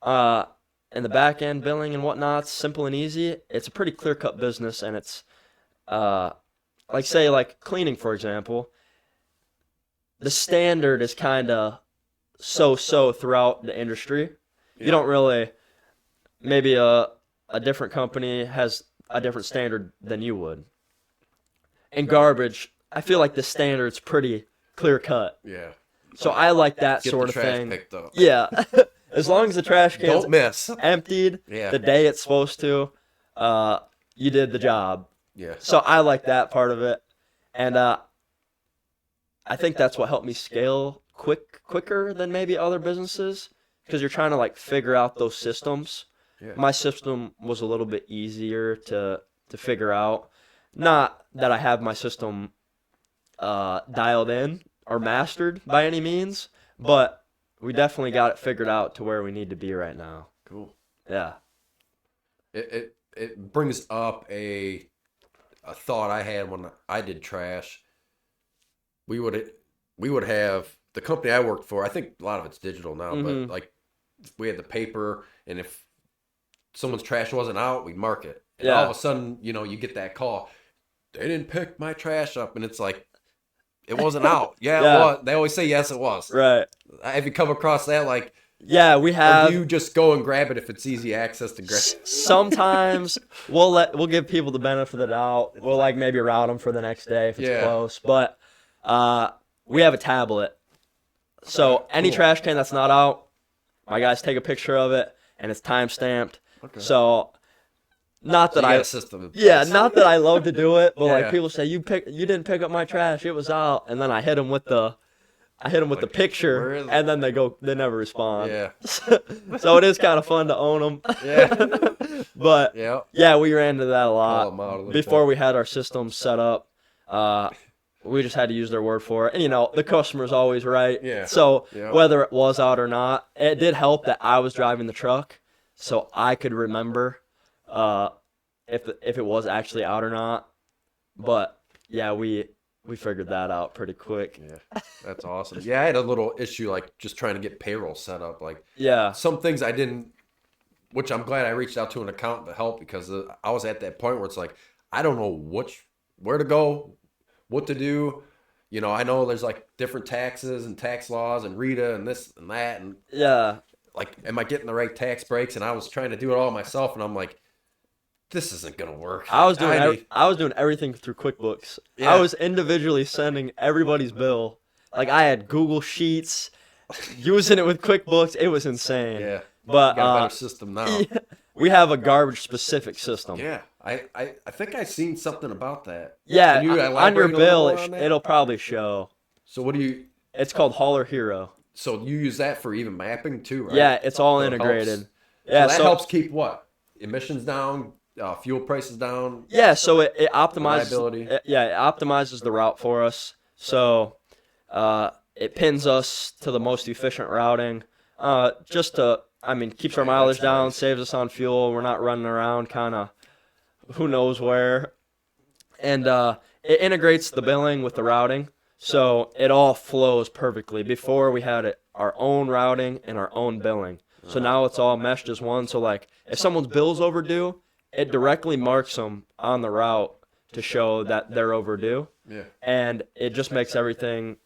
and the back-end billing and whatnot, simple and easy, it's a pretty clear-cut business, and it's, like cleaning, for example, the standard is kind of so-so throughout the industry. Yeah. You don't really, maybe a different company has a different standard than you would. In garbage, I feel like the standard's pretty clear-cut. Yeah. So I like that Get sort the of trash thing. picked up. Yeah. As long as the trash can's Don't miss. emptied Yeah. the day it's supposed to, you did the job. Yeah. So I like that part of it. And I think that's what helped me scale quicker than maybe other businesses, because you're trying to like figure out those systems. Yeah. My system was a little bit easier to figure out. Not that I have my system dialed in or mastered by any means, but we definitely got it figured out to where we need to be right now. Cool. Yeah. It brings up a thought I had when I did trash. We would have the company I worked for. I think a lot of it's digital now, but like we had the paper, and if someone's trash wasn't out, we'd mark it. And all of a sudden, you get that call. They didn't pick my trash up, and it's like, it wasn't out. Yeah, it was. They always say yes, it was. Right. Have you come across that? Like, yeah, we have. or do you just go and grab it if it's easy access to grab? Sometimes we'll give people the benefit of the doubt. We'll like maybe route them for the next day if it's close. But we have a tablet, so any trash can that's not out, my guys take a picture of it, and it's time stamped. Okay. So. Not that not that I love to do it, but like people say, you didn't pick up my trash, it was out, and then I hit them with the picture, and then they never respond. Yeah. So it is kind of fun to own them. Yeah. But yeah, we ran into that a lot before we had our system set up. We just had to use their word for it, and the customer's always right. Yeah. So whether it was out or not, it did help that I was driving the truck, so I could remember. If it was actually out or not, but yeah, we figured that out pretty quick. Yeah, that's awesome. Yeah, I had a little issue like just trying to get payroll set up. Like, some things I didn't, which I'm glad I reached out to an accountant to help, because I was at that point where it's like, I don't know where to go, what to do. I know there's like different taxes and tax laws and RETA and this and that, and like, am I getting the right tax breaks? And I was trying to do it all myself, and I'm like, this isn't gonna work. I was doing everything through QuickBooks. Yeah. I was individually sending everybody's bill. Like I had Google Sheets, using it with QuickBooks. It was insane. Yeah, but you got a better system now. Yeah, we have a garbage specific system. Yeah, I think I seen something about that. Yeah, on your bill it'll probably show. So what do you? It's called Hauler Hero. So you use that for even mapping too, right? Yeah, it's all integrated. Yeah, so that helps keep what? Emissions down, fuel prices down. Yeah, so it optimizes. It optimizes the route for us. So it pins us to the most efficient routing. Keeps our mileage down, saves us on fuel. We're not running around kind of who knows where. And it integrates the billing with the routing. So it all flows perfectly. Before we had our own routing and our own billing. So now it's all meshed as one. So like if someone's bill's overdue, it directly marks them on the route to show that they're overdue. Yeah. And it just makes everything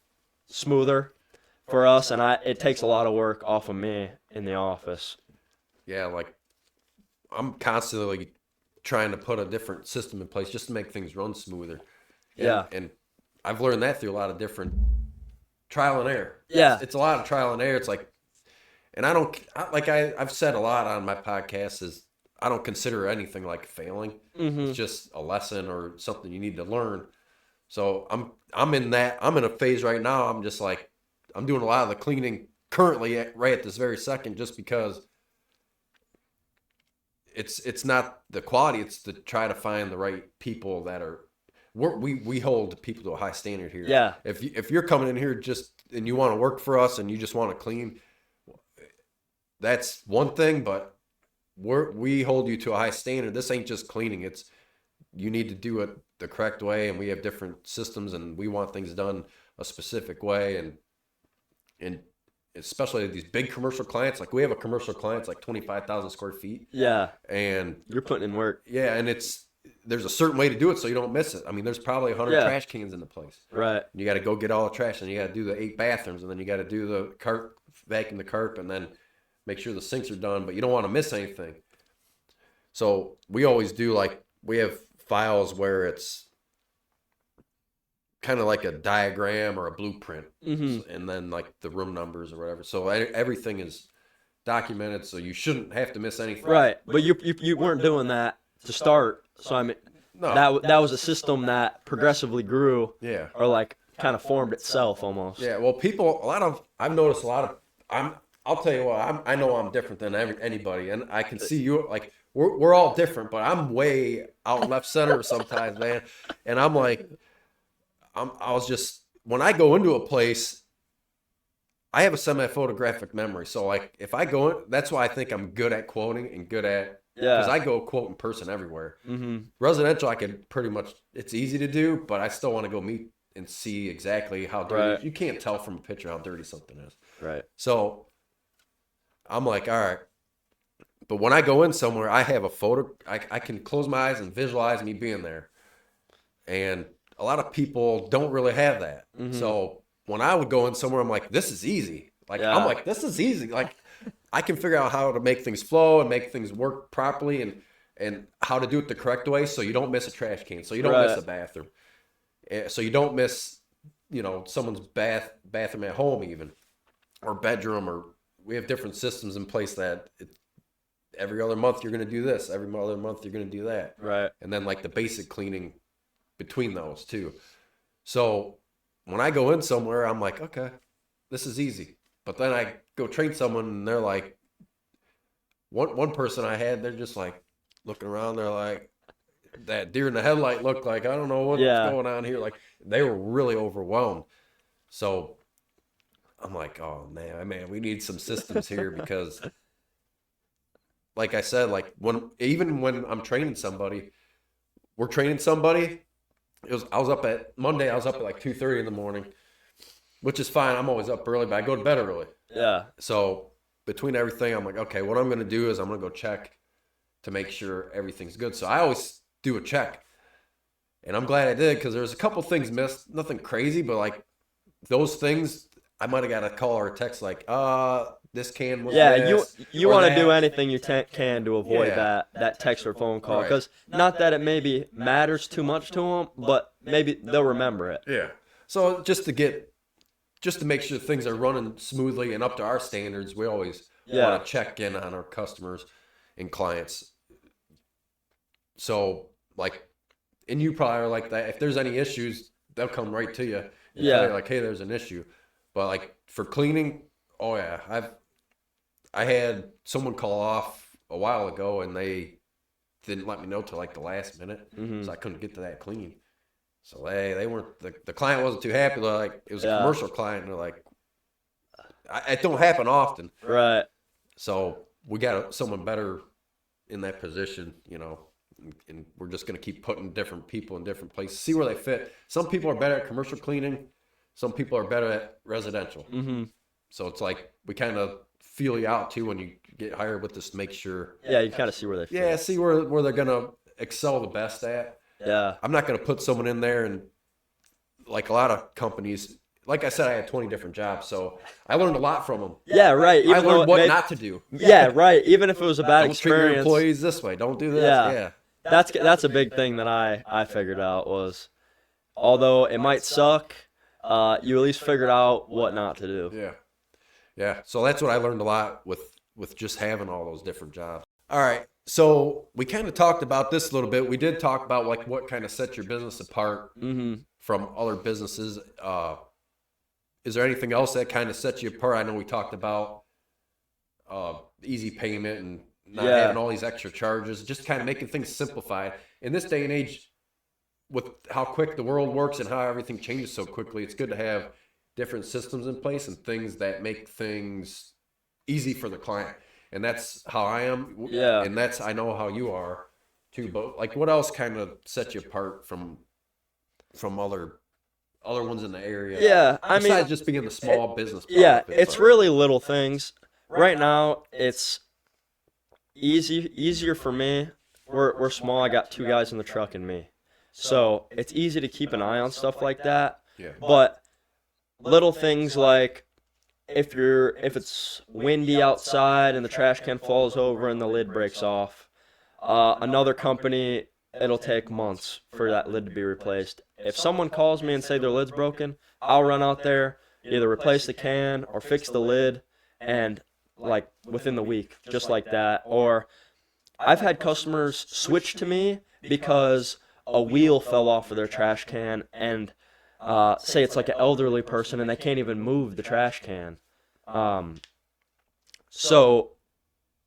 smoother for us. And it takes a lot of work off of me in the office. Yeah, like I'm constantly trying to put a different system in place just to make things run smoother. And I've learned that through a lot of different trial and error. Yeah. It's a lot of trial and error. It's like, and I've said a lot on my podcast is I don't consider anything like failing. Mm-hmm. It's just a lesson or something you need to learn. So I'm in a phase right now. I'm just like, I'm doing a lot of the cleaning currently right at this very second, just because it's not the quality. It's to try to find the right people that are, we hold people to a high standard here. Yeah. If you're coming in here and you want to work for us and you just want to clean, that's one thing, but we hold you to a high standard. This ain't just cleaning. It's you need to do it the correct way, and we have different systems, and we want things done a specific way, and especially these big commercial clients. Like we have a commercial client, it's like 25,000 square feet. Yeah. And you're putting in work. Yeah, and there's a certain way to do it so you don't miss it. I mean, there's probably 100 trash cans in the place. Right. You got to go get all the trash, and you got to do the 8 bathrooms, and then you got to do the vacuum the carpet, and then make sure the sinks are done, but you don't want to miss anything. So we always do, like, we have files where it's kind of like a diagram or a blueprint, and then like the room numbers or whatever. So everything is documented, so you shouldn't have to miss anything. Right, but you weren't doing that to start. So I mean, no. that was a system that progressively grew. Yeah. Or like kind of formed itself almost. Yeah. Well, I've noticed a lot of. I'll tell you what. I know I'm different than anybody, and I can see you like. We're all different, but I'm way out left center sometimes, man. And I'm like, when I go into a place, I have a semi-photographic memory. So like, if I go in, that's why I think I'm good at quoting and good at, because I go quote in person everywhere. Mm-hmm. Residential, I can pretty much, it's easy to do, but I still want to go meet and see exactly how dirty. Right. You can't tell from a picture how dirty something is. Right. So I'm like, all right. But when I go in somewhere, I have a photo. I can close my eyes and visualize me being there. And a lot of people don't really have that. Mm-hmm. So when I would go in somewhere, I'm like, this is easy. Like, I'm like, this is easy. Like, I can figure out how to make things flow and make things work properly and how to do it the correct way so you don't miss a trash can, so you don't miss a bathroom. So you don't miss, someone's bathroom at home even, or bedroom, or we have different systems in place that every other month you're going to do this. Every other month you're going to do that. Right. And then like the basic cleaning between those too. So when I go in somewhere, I'm like, okay, this is easy. But then I go train someone and they're like, one person I had, they're just like looking around. They're like, that deer in the headlight looked like, I don't know what's going on here. Like they were really overwhelmed. So I'm like, oh man, we need some systems here because like I said, like when I'm training somebody, we're training somebody. I was up at like 2:30 in the morning, which is fine. I'm always up early, but I go to bed early. Yeah. So between everything, I'm like, okay, what I'm going to do is I'm going to go check to make sure everything's good. So I always do a check, and I'm glad I did because there's a couple things missed. Nothing crazy, but like those things, I might have got a call or a text like, this can was this. Yeah, you want to that. do anything you can to avoid that text or phone call. Because not that it maybe matters too much to them, but maybe they'll remember it. Yeah. So just to make sure things are running smoothly and up to our standards, we always want to check in on our customers and clients. So, like, and you probably are like that. If there's any issues, they'll come right to you. Yeah. Like, hey, there's an issue. But, like, for cleaning, oh, yeah. I had someone call off a while ago, and they didn't let me know till, like, the last minute. So I couldn't get to that clean. So they weren't, the client wasn't too happy. Like, it was a commercial client, and they're like, it don't happen often. Right. So we got someone better in that position, and we're just going to keep putting different people in different places, see where they fit. Some people are better at commercial cleaning. Some people are better at residential. So it's like we kind of feel you out, too, when you get hired with this to make sure. Yeah, you kind of see where they fit. Yeah, see where they're going to excel the best at. Yeah. I'm not going to put someone in there and, like a lot of companies, like I said, I had 20 different jobs, so I learned a lot from them. Yeah, right. I learned what not to do. Yeah, right. Even if it was a bad experience. Don't treat your employees this way. Don't do this. Yeah. That's a big thing that I figured out was, although it might suck, you at least figured out what not to do. Yeah. Yeah. So that's what I learned a lot with just having all those different jobs. All right. So we kind of talked about this a little bit. We did talk about like what kind of sets your business apart from other businesses. Is there anything else that kind of sets you apart? I know we talked about easy payment and not having all these extra charges, just kind of making things simplified. In this day and age, with how quick the world works and how everything changes so quickly, it's good to have different systems in place and things that make things easy for the client. And that's how I am. Yeah. And I know how you are too. But like, what else kind of sets you apart from other ones in the area? Yeah. Besides just being the small business. Yeah. It's really little things. Right now, it's easier for me. We're small. I got 2 guys in the truck and me. So it's easy to keep an eye on stuff like that. Yeah. But little things like, if it's windy outside and the trash can falls over and the lid breaks off, another company, it'll take months for that lid to be replaced. If someone calls me and say their lid's broken, I'll run out there, either replace the can or fix the lid, and like within the week, just like that. Or I've had customers switch to me because a wheel fell off of their trash can, and say it's like an elderly person and they can't even move the trash can. So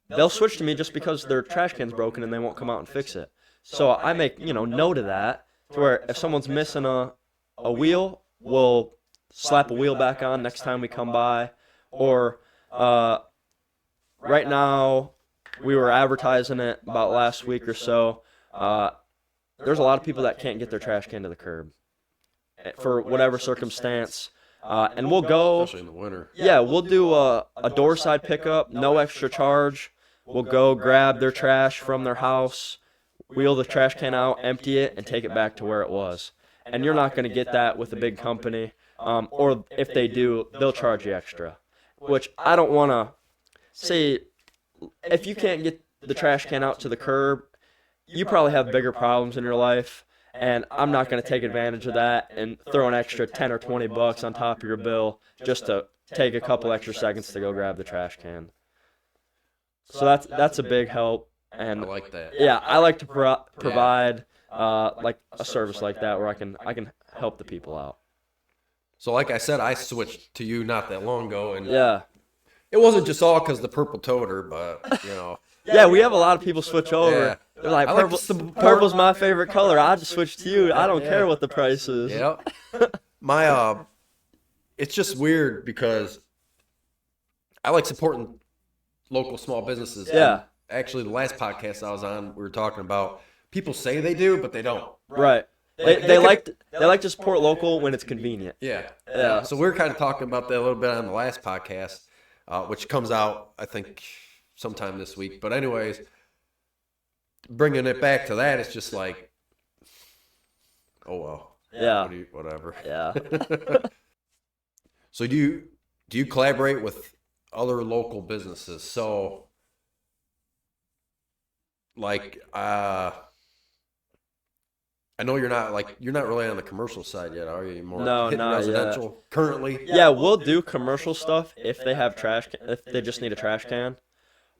they'll switch to me just because their trash can's broken and they won't come out and fix it. So I make, note of that, to where if someone's missing a wheel, we'll slap a wheel back on next time we come by. Or right now, we were advertising it about last week or so. There's a lot of people that can't get their trash can to the curb for whatever circumstance. And we'll go, especially in the winter. Yeah, we'll do a door side pickup, no extra charge. We'll go grab their trash from their house, wheel the trash can out, empty it, and take it back to where it was. And you're not going to get that with a big company. Or if they do, they'll charge you extra. Which I don't want to say, if you can't get the trash can out to the curb, you probably have bigger problems in your life. And I'm not going to take advantage of that and throw an extra $10 or $20 on top of your bill just to take a couple extra seconds to go grab the trash can. So that's a big help. And I like that. Yeah, I like to provide like a service like that where I can help the people out. So like I said, I switched to you not that long ago, and it wasn't just all because the purple toter, but Yeah, we have a lot of people switch over. Yeah. They're like, purple's my favorite color. I just switched to you. I don't care what the price is. Yeah. It's just weird because I like supporting local small businesses. Yeah. And actually, the last podcast I was on, we were talking about people say they do, but they don't. Right. They like to support local when it's convenient. Yeah. So we were kind of talking about that a little bit on the last podcast, which comes out, I think, sometime this week. But anyways, bringing it back to that, it's just like, oh well. Yeah. Whatever. Yeah. So do you collaborate with other local businesses. So, like, I know you're not really on the commercial side yet, are you? More No, hitting not residential yet. currently. Yeah, we'll do commercial stuff if they have if they just need a trash can.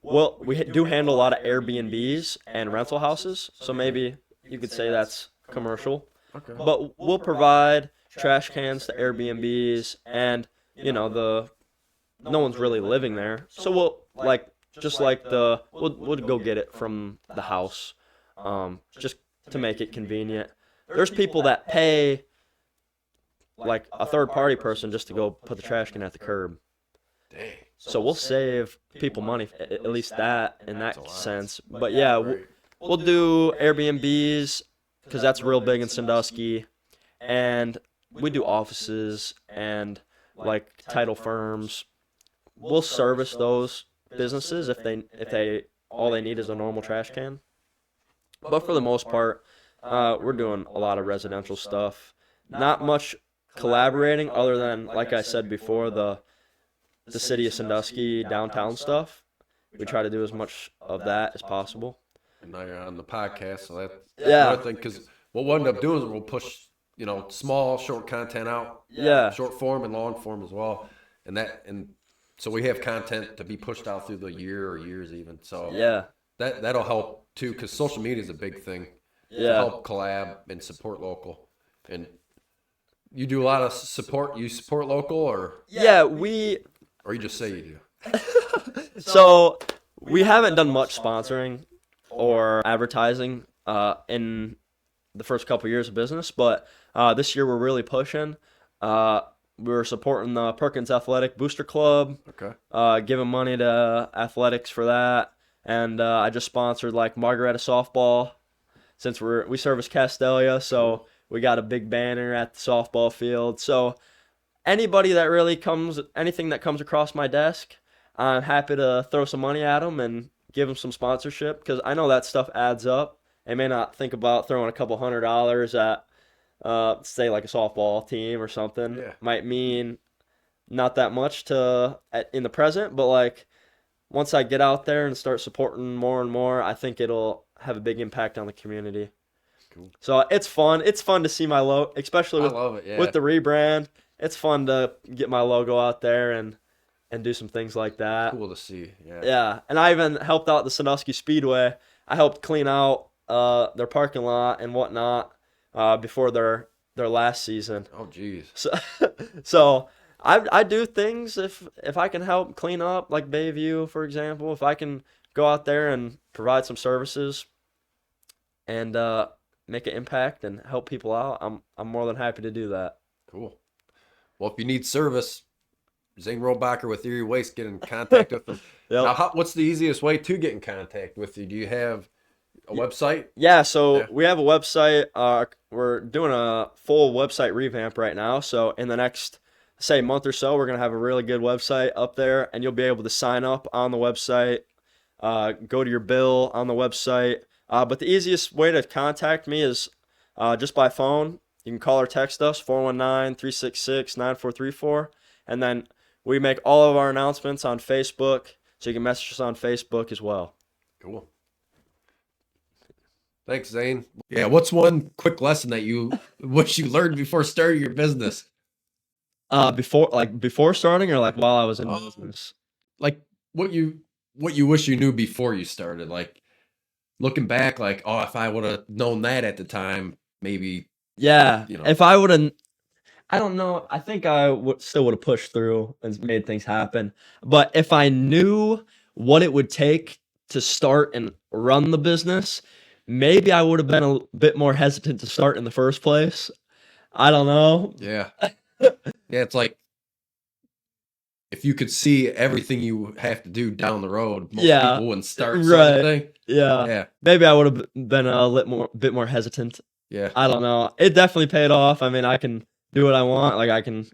Well, we do handle a lot of Airbnbs and rental houses, so maybe you could say that's commercial. Okay. But we'll provide trash cans to Airbnbs, and no one's really living there, so we'll we'll go get it from the house, just to make it convenient. There's people that pay like a third party person just to go put the trash can at the curb. Dang. So we'll save people money, at least that in that sense. But yeah, we'll do Airbnbs because that's real big in Sandusky, and we do offices and like title firms. We'll service those businesses if they all they need is a normal trash can. But for the most part, we're doing a lot of residential stuff. Not much collaborating other than, like I said before, the city of Sandusky downtown stuff. We try to do as much of that as possible. And now you're on the podcast, so that's Yeah. another thing. Because what we'll end up doing is we'll push, small, short content out. Yeah. Short form and long form as well. And so we have content to be pushed out through the year or years even. So Yeah. that'll help too, because social media is a big thing. To Yeah. help collab and support local. And you do a lot of support. You support local, or Yeah, you just say you do. so we haven't done much sponsoring or advertising in the first couple years of business, but this year we're really pushing. We're supporting the Perkins Athletic Booster Club. Okay. Giving money to athletics for that, and I just sponsored like Margaretta softball, since we service Castalia, so we got a big banner at the softball field. So anything that comes across my desk, I'm happy to throw some money at them and give them some sponsorship, because I know that stuff adds up. They may not think about throwing a couple $100 at, say, like a softball team or something. Yeah. Might mean not that much in the present, but like once I get out there and start supporting more and more, I think it'll have a big impact on the community. Cool. So it's fun. It's fun to see my logo, especially with the rebrand. It's fun to get my logo out there and do some things like that. Cool to see. Yeah. Yeah, and I even helped out the Sandusky Speedway. I helped clean out their parking lot and whatnot before their last season. Oh, geez. So I do things if I can help clean up, like Bayview, for example. If I can go out there and provide some services and make an impact and help people out, I'm more than happy to do that. Cool. Well, if you need service, Zane Robacher with Erie Waste, get in contact with them. Yep. Now, what's the easiest way to get in contact with you? Do you have a website? Yeah, so we have a website. We're doing a full website revamp right now. So in the next, say, month or so, we're going to have a really good website up there, and you'll be able to sign up on the website, go to your bill on the website. But the easiest way to contact me is just by phone. You can call or text us, 419-366-9434. And then we make all of our announcements on Facebook, so you can message us on Facebook as well. Cool. Thanks, Zane. Yeah, what's one quick lesson that you wish you learned before starting your business? Before starting, or like while I was in business? Like what you wish you knew before you started. Like looking back, like, oh, if I would have known that at the time, maybe. Yeah, if I would have, I don't know. I think I still would have pushed through and made things happen. But if I knew what it would take to start and run the business, maybe I would have been a bit more hesitant to start in the first place. I don't know. Yeah. Yeah, it's like if you could see everything you have to do down the road, most people wouldn't start. Right. Yeah. Yeah. Maybe I would have been a bit more hesitant. Yeah. I don't know. It definitely paid off. I mean, I can do what I want. Like I can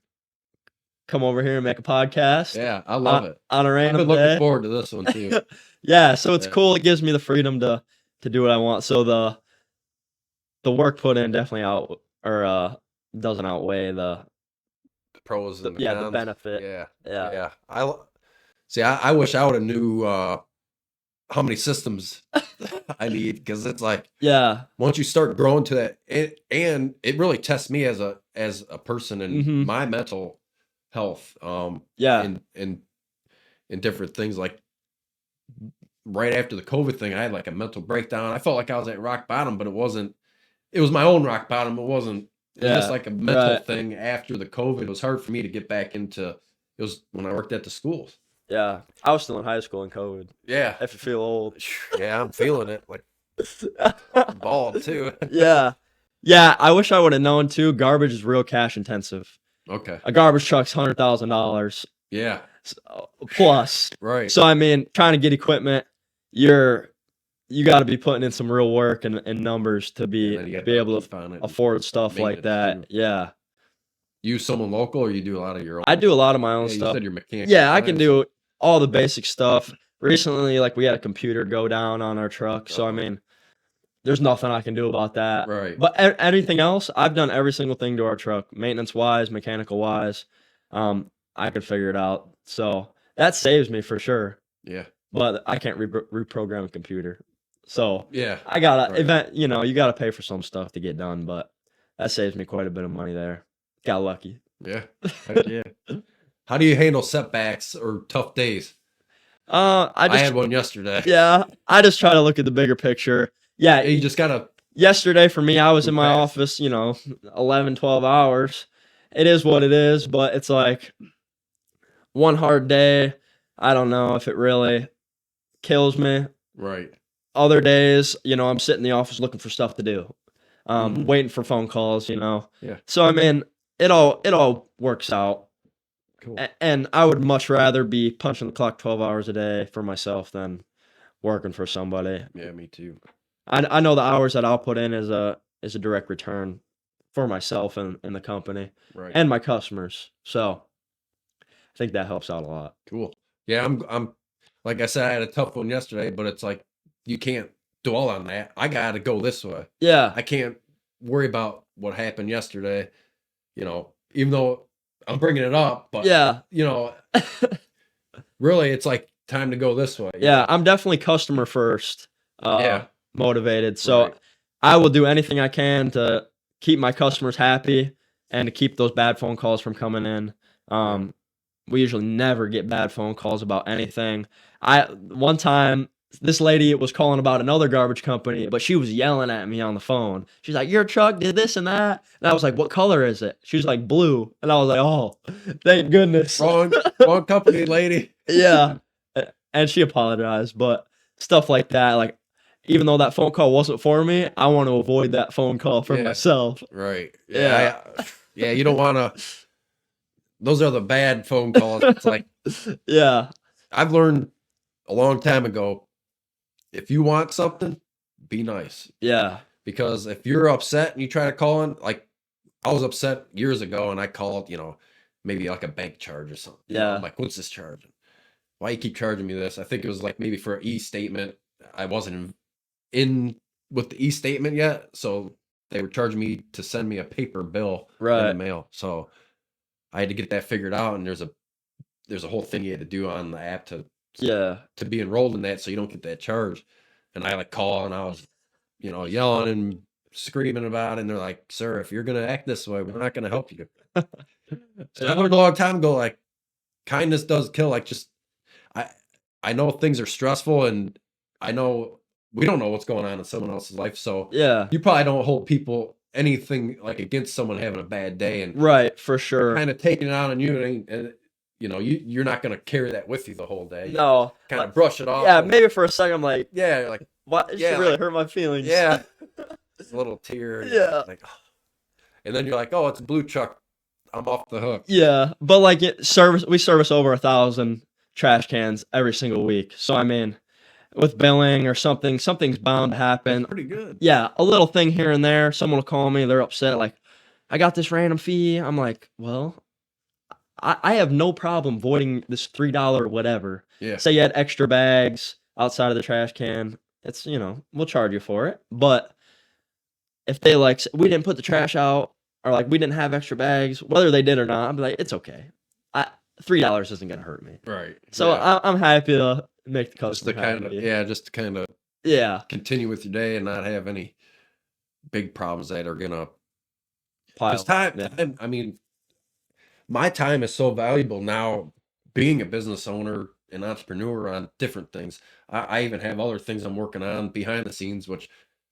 come over here and make a podcast. Yeah, I love it. On a random I've been day. looking forward to this one too. Yeah, so it's cool. It gives me the freedom to do what I want. So the work put in definitely doesn't outweigh the pros and the cons. the benefit. Yeah. See, I wish I would have knew how many systems I need, because it's like, Yeah. once you start growing to that, and it really tests me as a person and my mental health. Yeah. In different things, like right after the COVID thing, I had like a mental breakdown. I felt like I was at rock bottom, but it wasn't. It was my own rock bottom. It wasn't. It was just like a mental thing after the COVID. It was hard for me to get back into. It was when I worked at the schools. Yeah, I was still in high school in COVID. Yeah, if you feel old. Yeah, I'm feeling it. Like bald too. Yeah. I wish I would have known too. Garbage is real cash intensive. Okay. A garbage truck's $100,000. Yeah. Plus. Right. So I mean, trying to get equipment, you got to be putting in some real work and numbers to be able to afford stuff like that. Too. Yeah. You someone local, or you do a lot of your own? I do a lot of my own stuff. You said you're mechanic. Yeah, I can do all the basic stuff. Recently, like, we had a computer go down on our truck, so I mean, there's nothing I can do about that. Right. But anything else, I've done every single thing to our truck, maintenance-wise, mechanical-wise. I could figure it out. So that saves me for sure. Yeah. But I can't reprogram a computer. So yeah, I gotta you gotta pay for some stuff to get done, but that saves me quite a bit of money there. Got lucky. Yeah. Heck yeah. How do you handle setbacks or tough days? I had one yesterday. Yeah, I just try to look at the bigger picture. Yeah, you just gotta. Yesterday for me, I was in my office, 11, 12 hours. It is what it is, but it's like one hard day. I don't know if it really kills me. Right. Other days, I'm sitting in the office looking for stuff to do, waiting for phone calls. Yeah. So I mean, it all works out. Cool. And I would much rather be punching the clock 12 hours a day for myself than working for somebody. Yeah, me too. I know the hours that I'll put in is a direct return for myself and the company, right, and my customers. So I think that helps out a lot. Cool. Yeah, I'm like I said, I had a tough one yesterday, but it's like you can't dwell on that. I got to go this way. Yeah. I can't worry about what happened yesterday, even though I'm bringing it up, but really it's like time to go this way. Yeah, I'm definitely customer first. Motivated. So I will do anything I can to keep my customers happy and to keep those bad phone calls from coming in. We usually never get bad phone calls about anything. One time, this lady was calling about another garbage company, but she was yelling at me on the phone. She's like, "Your truck did this and that." And I was like, "What color is it?" She was like, "Blue." And I was like, "Oh, thank goodness." Wrong company, lady. Yeah. And she apologized, but stuff like that, like, even though that phone call wasn't for me, I want to avoid that phone call for myself. Right. Yeah. Yeah, you don't want to. Those are the bad phone calls. It's like, I've learned a long time ago, if you want something, be nice. Yeah. Because if you're upset and you try to call in, like I was upset years ago and I called, maybe like a bank charge or something. Yeah. I'm like, what's this charging? Why you keep charging me this? I think it was like maybe for an e-statement. I wasn't in with the e-statement yet. So they were charging me to send me a paper bill in the mail. So I had to get that figured out. And there's a whole thing you had to do on the app to be enrolled in that, so you don't get that charge. And I call and I was, yelling and screaming about it. And they're like, "Sir, if you're going to act this way, we're not going to help you." So I learned a long time ago, like, kindness does kill. Like, just, I know things are stressful and I know we don't know what's going on in someone else's life. So you probably don't hold people anything like against someone having a bad day, and for sure, kind of taking it out on you, and you're not going to carry that with you the whole day. No. Kind of brush it off. Yeah, maybe for a second I'm like, like, what? It really hurt my feelings. Yeah. Just a little tear. Yeah. Like, oh. And then you're like, "Oh, it's a blue truck. I'm off the hook." Yeah. But like we service over 1,000 trash cans every single week. So I mean, with billing or something's bound to happen. That's pretty good. Yeah. A little thing here and there. Someone will call me. They're upset. Like, "I got this random fee." I'm like, well, I have no problem voiding this $3 or whatever. Yeah. Say you had extra bags outside of the trash can. It's, we'll charge you for it. But if they we didn't put the trash out, or we didn't have extra bags, whether they did or not, I'd be like, it's okay. $3 isn't gonna hurt me. Right. So I'm happy to make the customer just to kind of continue with your day and not have any big problems that are gonna pile. Time, I mean, my time is so valuable now. Being a business owner and entrepreneur on different things, I even have other things I'm working on behind the scenes, which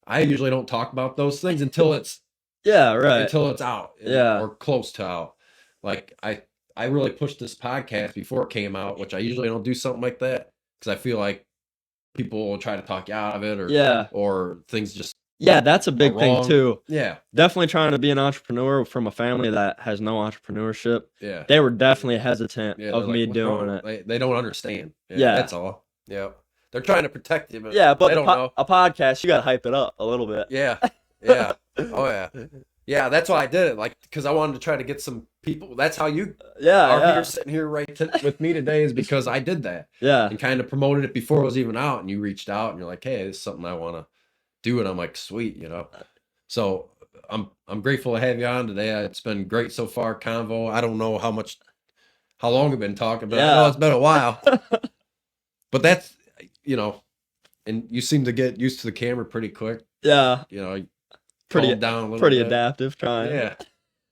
I usually don't talk about those things until it's until it's out or close to out. Like I really pushed this podcast before it came out, which I usually don't do something like that because I feel like people will try to talk you out of it or things just that's a big thing too. Yeah, definitely trying to be an entrepreneur from a family that has no entrepreneurship. Yeah, they were definitely hesitant of me doing it. They don't understand. That's all. Yeah, they're trying to protect you, but but they don't know. A podcast, you got to hype it up a little bit. Yeah. Oh yeah. Yeah, that's why I did it, like, because I wanted to try to get some people. That's how you are here sitting here with me today, is because I did that. Yeah. And kind of promoted it before it was even out, and you reached out, and you're like, hey, this is something I want to do, and I'm like, sweet, So I'm grateful to have you on today. It's been great so far, convo. I don't know how long we've been talking, but I know it's been a while. But that's, and you seem to get used to the camera pretty quick. Yeah. Pretty down a little pretty bit. Adaptive, trying. Yeah.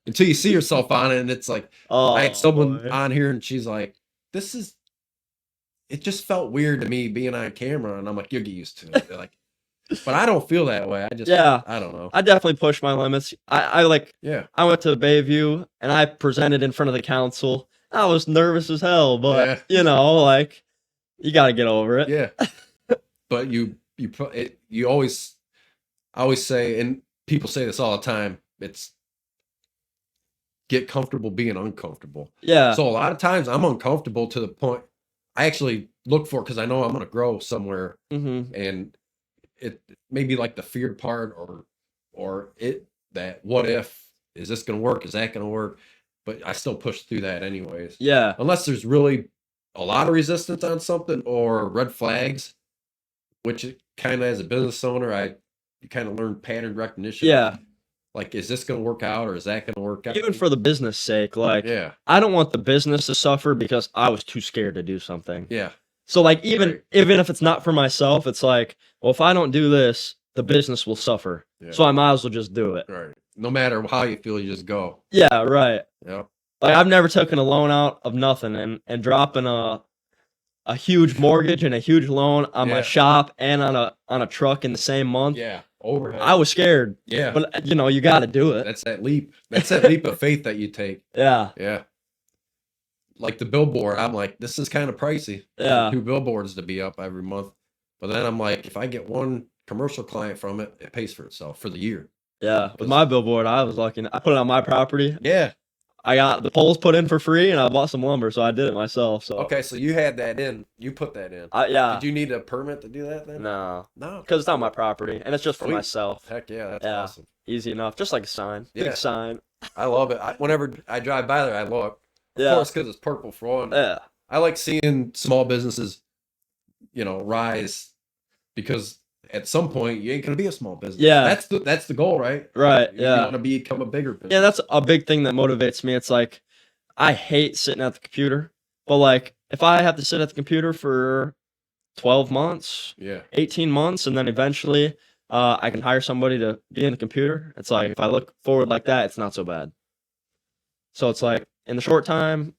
Until you see yourself on it, and it's like, I had someone on here, and she's like, it just felt weird to me being on camera, and I'm like, you'll get used to it. They're like, but I don't feel that way. I just, I don't know. I definitely push my limits. I went to Bayview, and I presented in front of the council. I was nervous as hell, but you got to get over it. Yeah. But you always say, and people say this all the time, it's get comfortable being uncomfortable. Yeah. So a lot of times I'm uncomfortable to the point I actually look for, because I know I'm going to grow somewhere, and it maybe like the fear part or that what if, is this going to work? Is that going to work? But I still push through that anyways. Yeah. Unless there's really a lot of resistance on something or red flags, which kind of, as a business owner, you kind of learn pattern recognition. Yeah. Like, is this going to work out, or is that going to work out? Even for the business sake, I don't want the business to suffer because I was too scared to do something. Yeah. So like, even if it's not for myself, it's like, well, if I don't do this, the business will suffer. Yeah. So I might as well just do it. Right. No matter how you feel, you just go. Yeah. Right. Yeah. Like, I've never taken a loan out of nothing and dropping a huge mortgage and a huge loan on my shop and on a truck in the same month. Yeah. Overhead. I was scared. Yeah. But you got to do it. That's that leap. That's that leap of faith that you take. Yeah. Yeah. Like the billboard, I'm like, this is kind of pricey. Yeah. 2 billboards to be up every month. But then I'm like, if I get one commercial client from it, it pays for itself for the year. Yeah. With my billboard, I was lucky. I put it on my property. Yeah. I got the poles put in for free, and I bought some lumber, so I did it myself. So okay, so you had that in. You put that in. Yeah. Did you need a permit to do that then? No. No. Because it's not my property, and it's just for myself. Heck yeah, that's awesome. Easy enough. Just like a sign. Big sign. I love it. Whenever I drive by there, I look. Of course, because it's purple for one. Yeah. I like seeing small businesses, rise, because at some point you ain't gonna be a small business. Yeah. That's the goal, right? Right. You want to become a bigger business. Yeah, that's a big thing that motivates me. It's like, I hate sitting at the computer, but like, if I have to sit at the computer for 12 months, 18 months, and then eventually I can hire somebody to be in the computer, it's like, if I look forward like that, it's not so bad. So it's like, in the short time,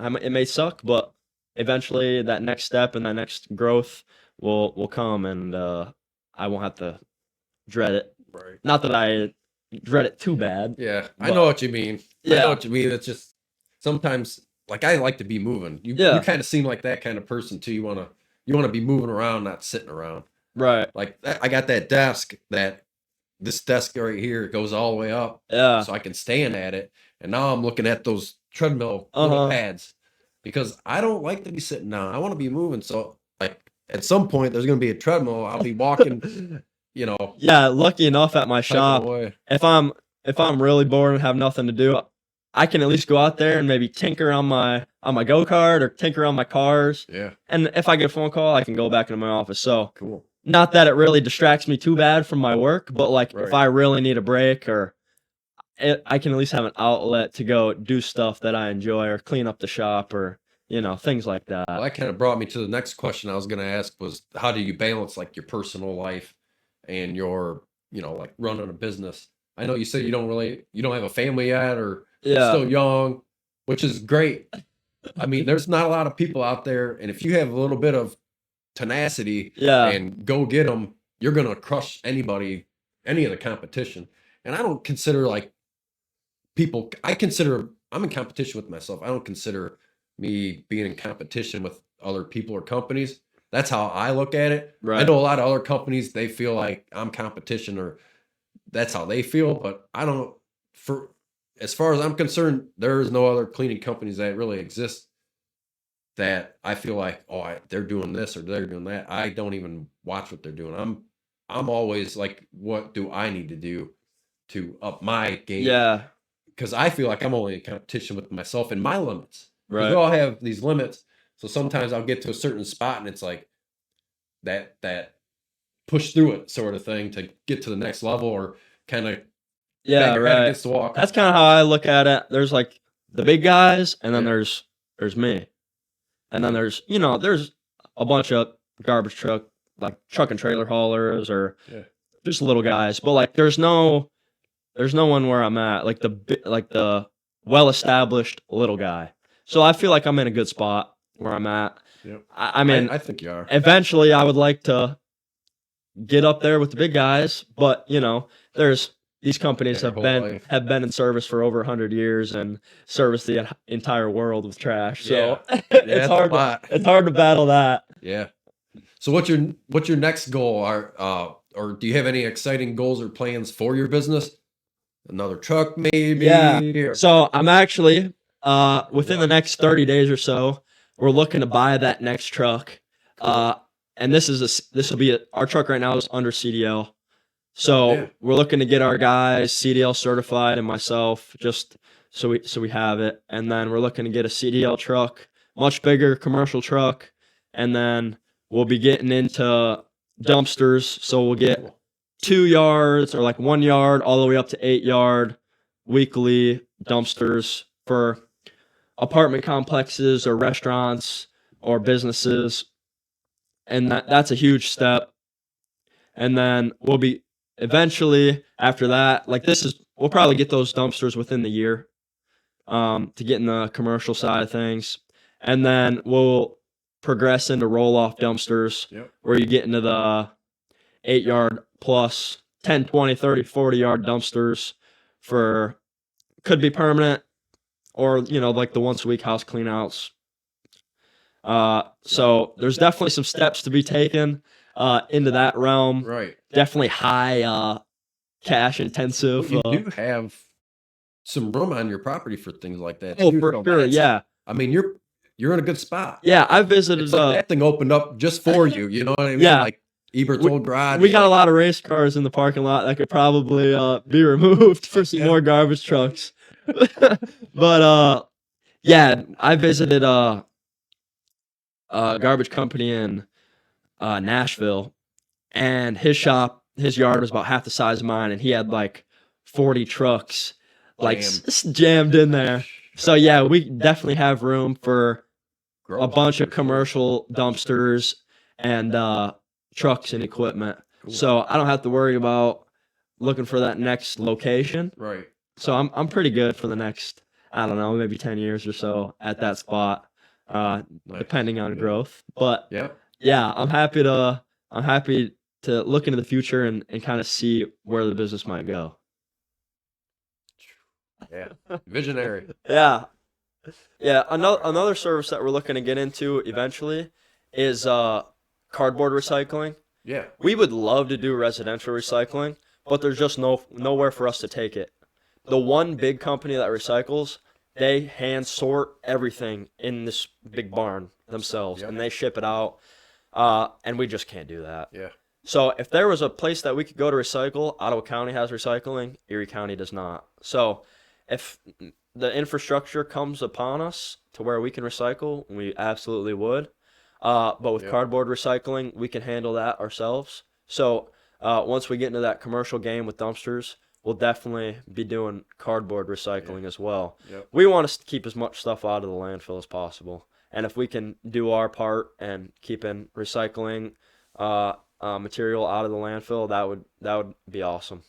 it may suck, but eventually that next step and that next growth will come, and I won't have to dread it. Right. Not that I dread it too bad. Yeah, I know what you mean. Yeah. I know what you mean. It's just sometimes, like, I like to be moving. You kind of seem like that kind of person too. You want to be moving around, not sitting around. Right. Like I got that desk, this desk right here, it goes all the way up. Yeah. So I can stand at it. And now I'm looking at those treadmill little pads, because I don't like to be sitting down. I want to be moving. So like, at some point there's going to be a treadmill. I'll be walking, Yeah. Lucky enough at my shop, if I'm really bored and have nothing to do, I can at least go out there and maybe tinker on my go-kart or tinker on my cars. Yeah. And if I get a phone call, I can go back into my office. So cool. Not that it really distracts me too bad from my work, but like, if I really need a break, or I can at least have an outlet to go do stuff that I enjoy or clean up the shop or, things like that. Well, that kind of brought me to the next question I was going to ask was, how do you balance like your personal life and your, like running a business? I know you said you don't have a family yet or still young, which is great. I mean, there's not a lot of people out there. And if you have a little bit of tenacity and go get them, you're going to crush any of the competition. And I don't consider like I'm in competition with myself. I don't consider me being in competition with other people or companies. That's how I look at it. Right. I know a lot of other companies, they feel like I'm competition or that's how they feel, but I don't, as far as I'm concerned, there is no other cleaning companies that really exist that I feel like, they're doing this or they're doing that. I don't even watch what they're doing. I'm always like, what do I need to do to up my game? Yeah. Because I feel like I'm only in competition with myself and my limits. Right. We all have these limits. So sometimes I'll get to a certain spot and it's like that push through it sort of thing to get to the next level or kind of bang your head against the wall. That's kind of how I look at it. There's like the big guys and then there's me. And then there's a bunch of garbage truck, like truck and trailer haulers or just little guys. But like there's no one where I'm at, like the well-established little guy. So I feel like I'm in a good spot where I'm at. Yep. I mean, I think you are. Eventually, I would like to get up there with the big guys, but there's these companies have been in service for over 100 years and service the entire world with trash. So it's hard to battle that. Yeah. So what's your next goal? Or do you have any exciting goals or plans for your business? Another truck, maybe? Yeah. So I'm actually within the next 30 days or so, we're looking to buy that next truck. Cool. And our truck right now is under CDL. So we're looking to get our guys CDL certified and myself just so we have it. And then we're looking to get a CDL truck, much bigger commercial truck. And then we'll be getting into dumpsters. So we'll get 2 yards or like 1 yard all the way up to 8 yard weekly dumpsters for apartment complexes or restaurants or businesses. And that's a huge step. And then we'll be eventually after that, we'll probably get those dumpsters within the year to get in the commercial side of things. And then we'll progress into roll-off dumpsters where you get into the 8 yard plus 10, 20, 30, 40 yard dumpsters could be permanent or, like the once a week house clean outs. So there's definitely some steps to be taken into that realm. Right. Definitely high cash intensive. Well, you do have some room on your property for things like that. Oh, for sure, yeah. I mean, you're in a good spot. Yeah, I visited. That thing opened up just for you. You know what I mean? Yeah. Like Ebert's old garage. We got a lot of race cars in the parking lot that could probably be removed for some more garbage trucks. But I visited a garbage company in Nashville, and his yard was about half the size of mine, and he had like 40 trucks jammed in there. So yeah, we definitely have room for a bunch of commercial dumpsters and trucks and equipment. Cool. So I don't have to worry about looking for that next location. Right. So I'm pretty good for the next, I don't know, maybe 10 years or so at that spot, nice. Depending on growth. But yeah, I'm happy to look into the future and kind of see where the business might go. Yeah, visionary. Yeah. Another service that we're looking to get into eventually is cardboard recycling. Yeah, we would love to do residential recycling, but there's just nowhere for us to take it. The one big company that recycles, they hand sort everything in this big barn themselves, and they ship it out, and we just can't do that. Yeah. So if there was a place that we could go to recycle, Ottawa County has recycling, Erie County does not. So if the infrastructure comes upon us to where we can recycle, we absolutely would. But with cardboard recycling, we can handle that ourselves. So once we get into that commercial game with dumpsters, we'll definitely be doing cardboard recycling as well. Yep. We want to keep as much stuff out of the landfill as possible. And if we can do our part and keeping recycling material out of the landfill, that would be awesome.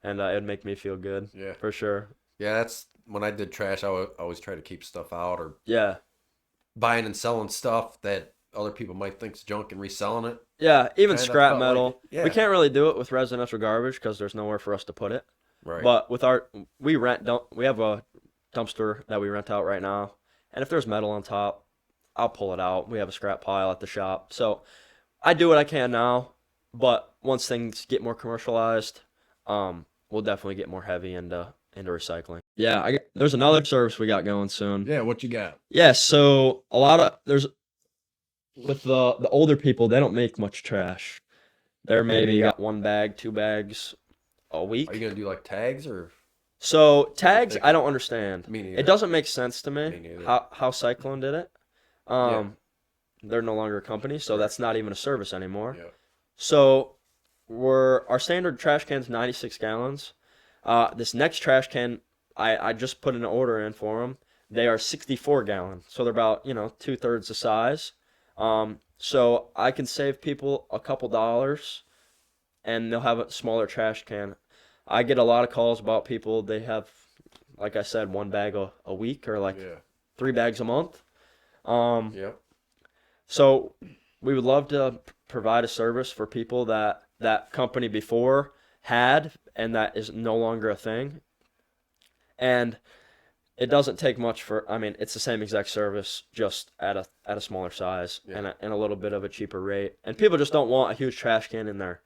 And it'd make me feel good. Yeah. For sure. Yeah, that's when I did trash, I would always try to keep stuff out or buying and selling stuff that other people might think is junk and reselling it. Yeah, even scrap metal. Like, we can't really do it with residential garbage because there's nowhere for us to put it. Right. But with we have a dumpster that we rent out right now. And if there's metal on top, I'll pull it out. We have a scrap pile at the shop. So I do what I can now. But once things get more commercialized, we'll definitely get more heavy into recycling. Yeah, there's another service we got going soon. Yeah, what you got? Yeah, so with the older people, they don't make much trash. They're maybe got 1 bag, 2 bags a week. Are you gonna do like tags or? So tags, I don't understand. Me neither. It doesn't make sense to me neither. how Cyclone did it. They're no longer a company, so that's not even a service anymore. Yeah. So our standard trash can's 96 gallons. This next trash can, I just put an order in for them. They are 64 gallon, so they're about 2/3 the size. So I can save people a couple dollars, and they'll have a smaller trash can. I get a lot of calls about people, they have, like I said, 1 bag a week or 3 bags a month. So we would love to provide a service for people that company before had and that is no longer a thing. And it doesn't take much it's the same exact service, just at a smaller size and a little bit of a cheaper rate. And people just don't want a huge trash can in their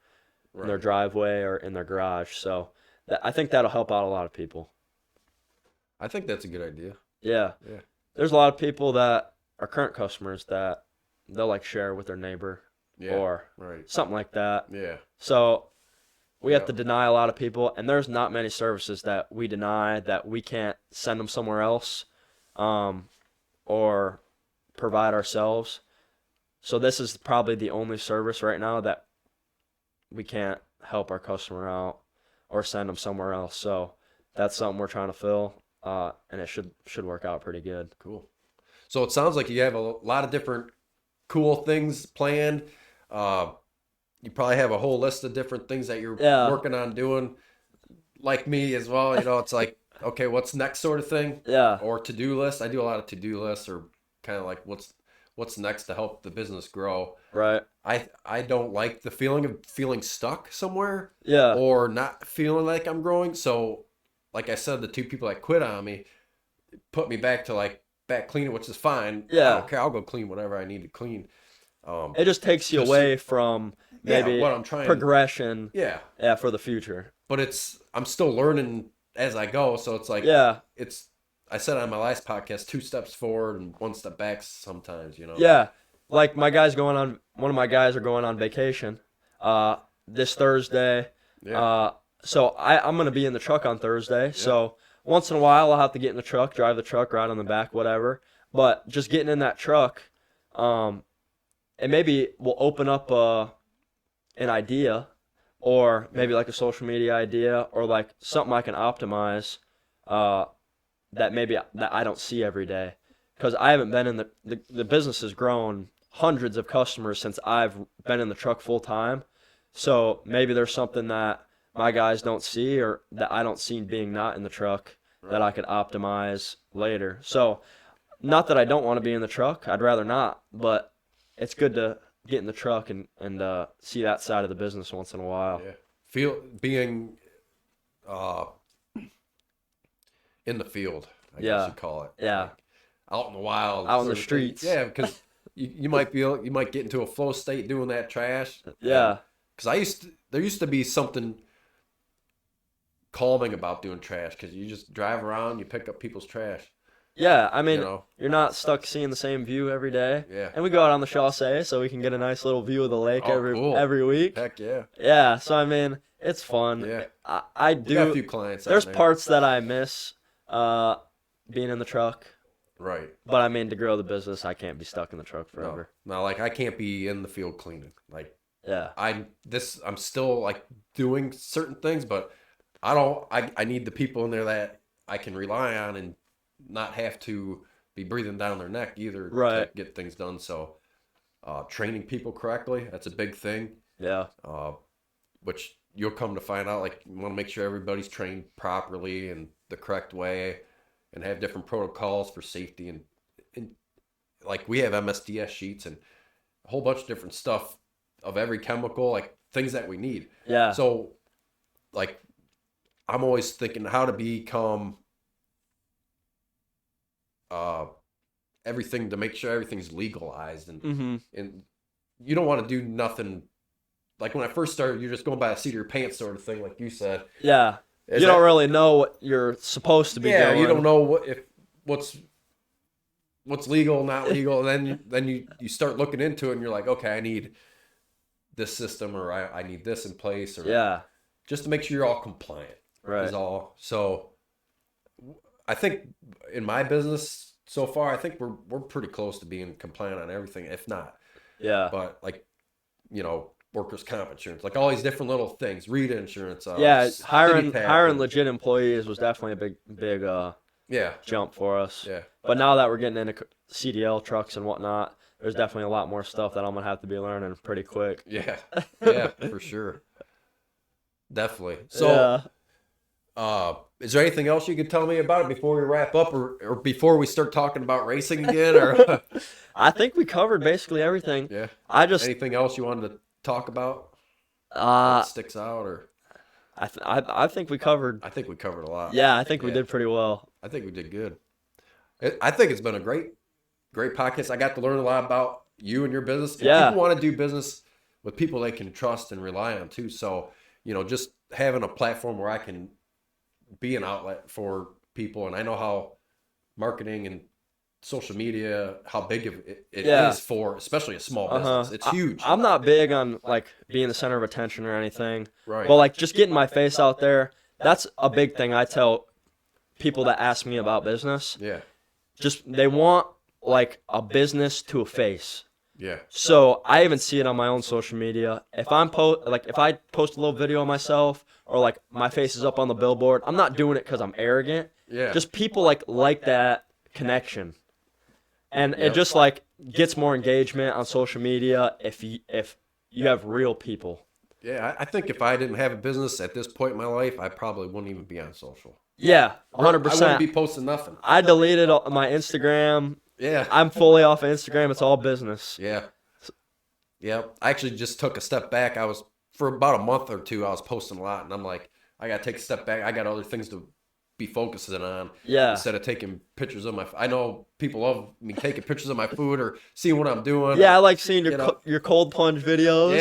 driveway or in their garage. So I think that'll help out a lot of people. I think that's a good idea. Yeah. There's a lot of people that are current customers that they'll share with their neighbor or something like that. Yeah. So we have to deny a lot of people, and there's not many services that we deny that we can't send them somewhere else or provide ourselves. So this is probably the only service right now that we can't help our customer out or send them somewhere else. So that's something we're trying to fill, and it should work out pretty good. Cool. So it sounds like you have a lot of different cool things planned. You probably have a whole list of different things that you're working on doing, like me as well. It's like, okay, what's next sort of thing? Yeah. Or to-do list. I do a lot of to-do lists, or kind of like what's next to help the business grow. Right. I don't like the feeling of feeling stuck somewhere. Yeah. Or not feeling like I'm growing. So, like I said, the 2 people that quit on me put me back to back cleaning, which is fine. Yeah. Okay, I'll go clean whatever I need to clean. It just takes you away from maybe what I'm trying progression. Yeah, for the future. But I'm still learning as I go, so it's like I said on my last podcast, 2 steps forward and 1 step back sometimes. Yeah, like one of my guys are going on vacation this Thursday. Yeah. So I'm gonna be in the truck on Thursday. Yeah. So once in a while I'll have to get in the truck, drive the truck, ride on the back, whatever. But just getting in that truck, and maybe we'll open up an idea, or maybe a social media idea, or something I can optimize that I don't see every day, because I haven't been in the business has grown hundreds of customers since I've been in the truck full time. So maybe there's something that my guys don't see, or that I don't see being not in the truck, that I could optimize later. So not that I don't want to be in the truck, I'd rather not, but it's good to get in the truck and see that side of the business once in a while. Yeah. Being in the field, I guess you call it. Yeah. Out in the wild. Out in the streets. Yeah, because you might get into a flow state doing that trash. Yeah. Because there used to be something calming about doing trash, because you just drive around, you pick up people's trash. Yeah, you're not stuck seeing the same view every day. Yeah. And we go out on the chaussee, so we can get a nice little view of the lake every week. Heck yeah. Yeah, so it's fun. Yeah. I do. We got a few clients out There's there. parts that I miss being in the truck. Right. But to grow the business, I can't be stuck in the truck forever. No, I can't be in the field cleaning. I'm still doing certain things, but I need the people in there that I can rely on and not have to be breathing down their neck either to get things done. So training people correctly, that's a big thing. Yeah. Which you'll come to find out, like, you want to make sure everybody's trained properly and the correct way and have different protocols for safety. And like, we have MSDS sheets and a whole bunch of different stuff of every chemical, like things that we need. Yeah. So, like, I'm always thinking how to become everything to make sure everything's legalized. And and you don't want to do nothing. Like, when I first started, you're just going by the seat of your pants sort of thing, like you said. Yeah. You don't really know what you're supposed to be doing. Yeah, you don't know what's legal, not legal. And then you start looking into it, and you're like, okay, I need this system, or I need this in place, or just to make sure you're all compliant. Right. Is all. So I think in my business so far, I think we're pretty close to being compliant on everything, if not. Yeah. But, like, workers' comp insurance, like all these different little things, REIT insurance. Hiring legit employees was definitely a big jump for us. Yeah. But now that we're getting into CDL trucks and whatnot, there's definitely a lot more stuff that I'm gonna have to be learning pretty quick. Yeah, for sure, definitely. So, is there anything else you could tell me about it before we wrap up, or before we start talking about racing again? Or I think we covered basically everything. Yeah. Anything else you wanted to talk about? That sticks out, or I think we covered. I think we covered a lot. Yeah, I think we did pretty well. I think we did good. I think it's been a great podcast. I got to learn a lot about you and your business. And people want to do business with people they can trust and rely on too. So, just having a platform where I can be an outlet for people, and I know how marketing and social media, how big it is for especially a small business. It's huge. I'm not big on, like, being the center of attention or anything. Right. But, like, just getting my face out there, that's a big thing I tell people that ask me about business. Yeah. Just, they want, like, a business to a face. Yeah. So I even see it on my own social media. If I post a little video of myself, or, like, my face is up on the billboard, I'm not doing it because I'm arrogant. Yeah. Just people like that connection. And it just, like, gets more engagement on social media if you have real people. Yeah, I think if I didn't have a business at this point in my life, I probably wouldn't even be on social. Yeah, 100%. I wouldn't be posting nothing. I deleted my Instagram. Yeah. I'm fully off of Instagram. It's all business. Yeah. Yeah. I actually just took a step back. For about a month or two, I was posting a lot, and I'm like, I got to take a step back. I got other things to be focusing on. Yeah. Instead of taking pictures of I know people love me taking pictures of my food or seeing what I'm doing. Yeah, I like seeing your cold plunge videos.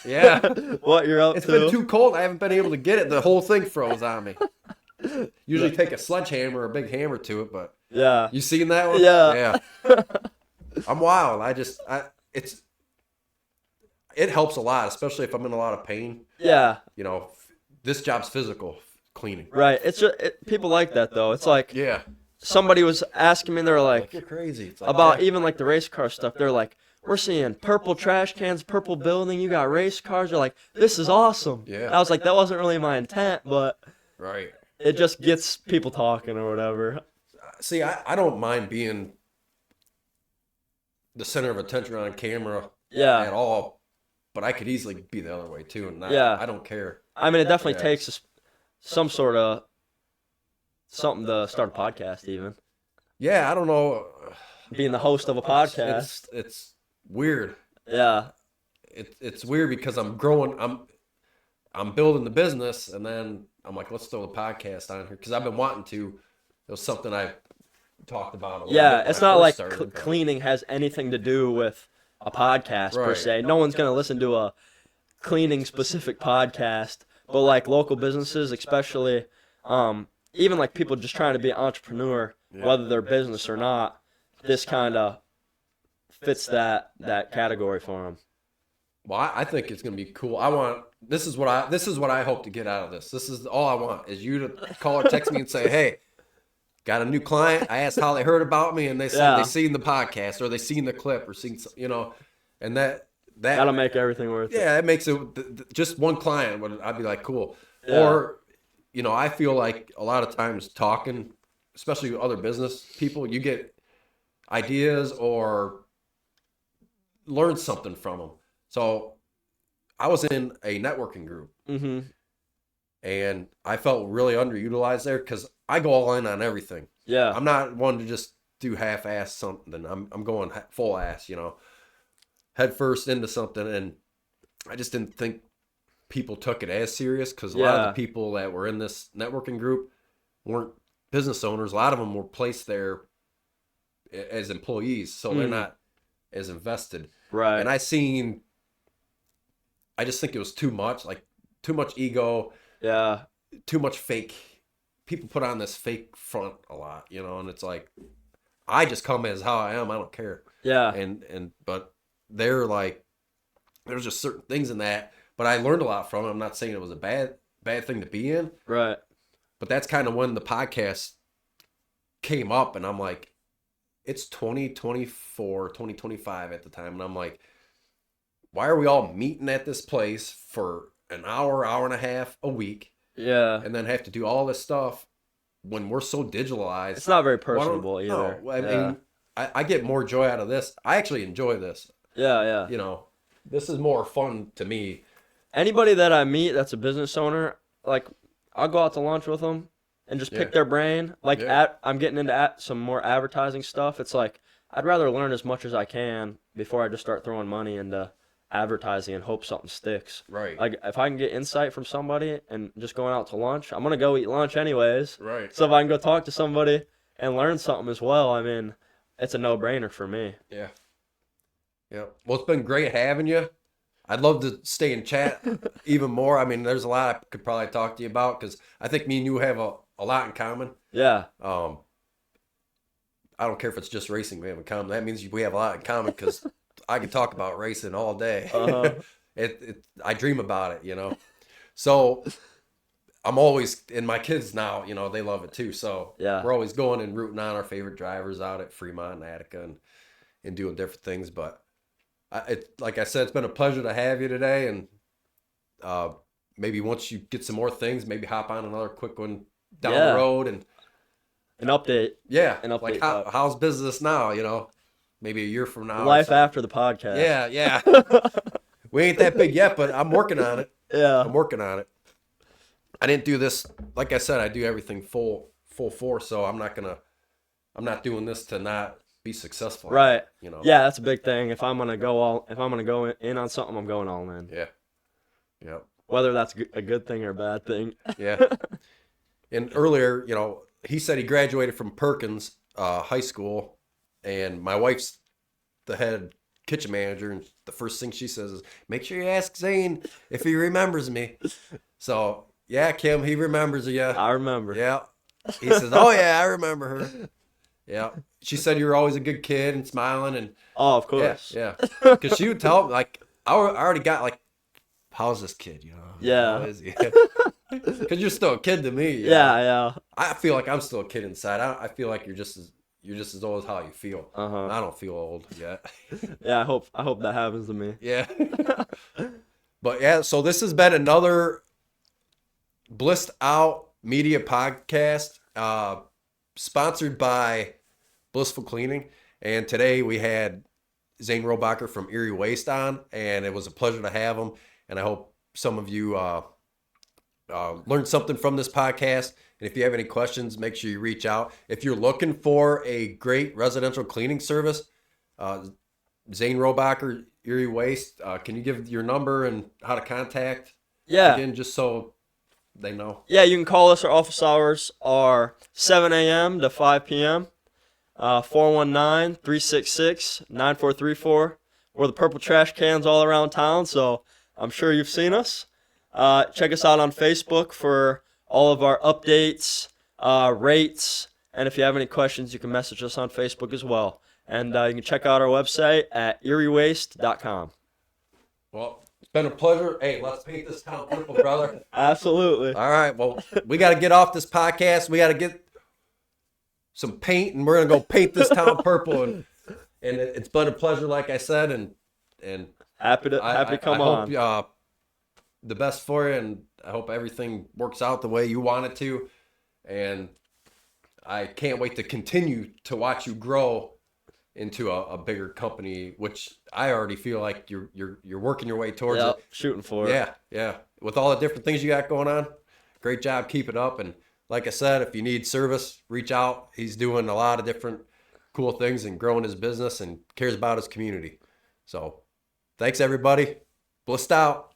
Yeah. What you're up to. It's been too cold. I haven't been able to get it. The whole thing froze on me. Usually take a sledgehammer or a big hammer to it, but yeah. You seen that one? Yeah. I'm wild. It helps a lot, especially if I'm in a lot of pain. Yeah. This job's physical, cleaning. Right. People like that though. It's like, somebody was asking me, they're like, you're crazy. It's like, about even like the race car stuff. They're like, we're seeing purple trash cans, purple building. You got race cars. They're like, this is awesome. Yeah. I was like, that wasn't really my intent, but right. It just gets people talking or whatever. See, I don't mind being the center of attention on camera at all, but I could easily be the other way too, and I don't care. I mean, it definitely takes some sort of something to start a podcast even. Yeah, I don't know. Being the host of a podcast. It's weird. Yeah. It's weird because I'm growing, I'm building the business, and then I'm like, let's throw the podcast on here because I've been wanting to. It was something I talked about a little bit. It's not like cleaning has anything to do with a podcast per se. No one's going to listen to a cleaning specific podcast, but like local businesses, especially, even like people just trying to be an entrepreneur, whether they're business or not, this kind of fits that category for them. Well, I think it's going to be cool. This is what I hope to get out of this. This is all I want is you to call or text me and say, hey, got a new client. I asked how they heard about me, and they said they seen the podcast or they seen the clip or seen, and that'll make everything worth it. Yeah, it makes it just one client. I'd be like, cool. Yeah. Or I feel like a lot of times talking, especially with other business people, you get ideas or learn something from them. So I was in a networking group, and I felt really underutilized there because I go all in on everything. Yeah. I'm not one to just do half-ass something. I'm going full ass, head first into something. And I just didn't think people took it as serious because a lot of the people that were in this networking group weren't business owners. A lot of them were placed there as employees, so they're not as invested. Right. And I just think it was too much, like too much ego. Yeah. Too much fake. People put on this fake front a lot, and it's like, I just come as how I am. I don't care. Yeah. But they're like, there's just certain things in that. But I learned a lot from it. I'm not saying it was a bad thing to be in. Right. But that's kind of when the podcast came up, and I'm like, it's 2024, 2025 at the time. And I'm like, why are we all meeting at this place for an hour and a half a week? Yeah. And then have to do all this stuff when we're so digitalized. It's not very personable either. No, I mean, I get more joy out of this. I actually enjoy this. Yeah. This is more fun to me. Anybody that I meet that's a business owner, like, I'll go out to lunch with them and just pick their brain. Like, I'm getting into some more advertising stuff. It's like, I'd rather learn as much as I can before I just start throwing money into advertising and hope something sticks. Right. Like, if I can get insight from somebody and just going out to lunch, I'm going to go eat lunch anyways. Right. So if I can go talk to somebody and learn something as well, I mean, it's a no-brainer for me. Yeah. Yeah. Well, it's been great having you. I'd love to stay in chat even more. I mean, there's a lot I could probably talk to you about because I think me and you have a lot in common. Yeah. I don't care if it's just racing we have in common. That means we have a lot in common because I could talk about racing all day. I dream about it, So I'm always, and my kids now, they love it too. So we're always going and rooting on our favorite drivers out at Fremont and Attica and doing different things. But like I said, it's been a pleasure to have you today. And maybe once you get some more things, maybe hop on another quick one down the road and an update. Yeah. An update. Like how's business now, maybe a year from now. Life after the podcast. Yeah. We ain't that big yet, but I'm working on it. Yeah. I'm working on it. I didn't do this, like I said, I do everything full force, so I'm not doing this to not be successful. Right. Yeah, that's a big thing. If I'm gonna go in on something, I'm going all in. Yeah. Yeah. Whether that's a good thing or a bad thing. Yeah. And earlier, he said he graduated from Perkins high school, and my wife's the head kitchen manager, and the first thing she says is, make sure you ask Zane if he remembers me. So, yeah, Kim, he remembers you. I remember. Yeah. He says, oh, yeah, I remember her. Yeah. She said you were always a good kid and smiling. And oh, of course. Yeah. Because she would tell me, like, I already got, like, how's this kid, Yeah. How is he? Because you're still a kid to me. Yeah. I feel like I'm still a kid inside. I feel like you're just as old as how you feel. I don't feel old yet. Yeah, I hope that happens to me. Yeah. But yeah, so this has been another Blissed Out Media podcast, sponsored by Blissful Cleaning. And today we had Zane Robacher from Erie Waste on, and it was a pleasure to have him. And I hope some of you learned something from this podcast. And if you have any questions, make sure you reach out. If you're looking for a great residential cleaning service, Zane Robacher, Erie Waste, can you give your number and how to contact? Yeah. Again, just so they know. Yeah, you can call us. Our office hours are 7 a.m. to 5 p.m. 419-366-9434. We're the purple trash cans all around town, so I'm sure you've seen us. Check us out on Facebook for all of our updates, rates, and if you have any questions, you can message us on Facebook as well. And you can check out our website at eriewaste.com. Well, it's been a pleasure. Hey, let's paint this town purple, brother. Absolutely. All right. Well, we got to get off this podcast. We got to get some paint, and we're going to go paint this town purple. And it's been a pleasure, like I said, and happy to come on. Hope, the best for you, and I hope everything works out the way you want it to. And I can't wait to continue to watch you grow into a bigger company, which I already feel like you're working your way towards it. Shooting for it. Yeah. With all the different things you got going on, great job. Keep it up. And like I said, if you need service, reach out. He's doing a lot of different cool things and growing his business and cares about his community. So thanks, everybody. Blissed out.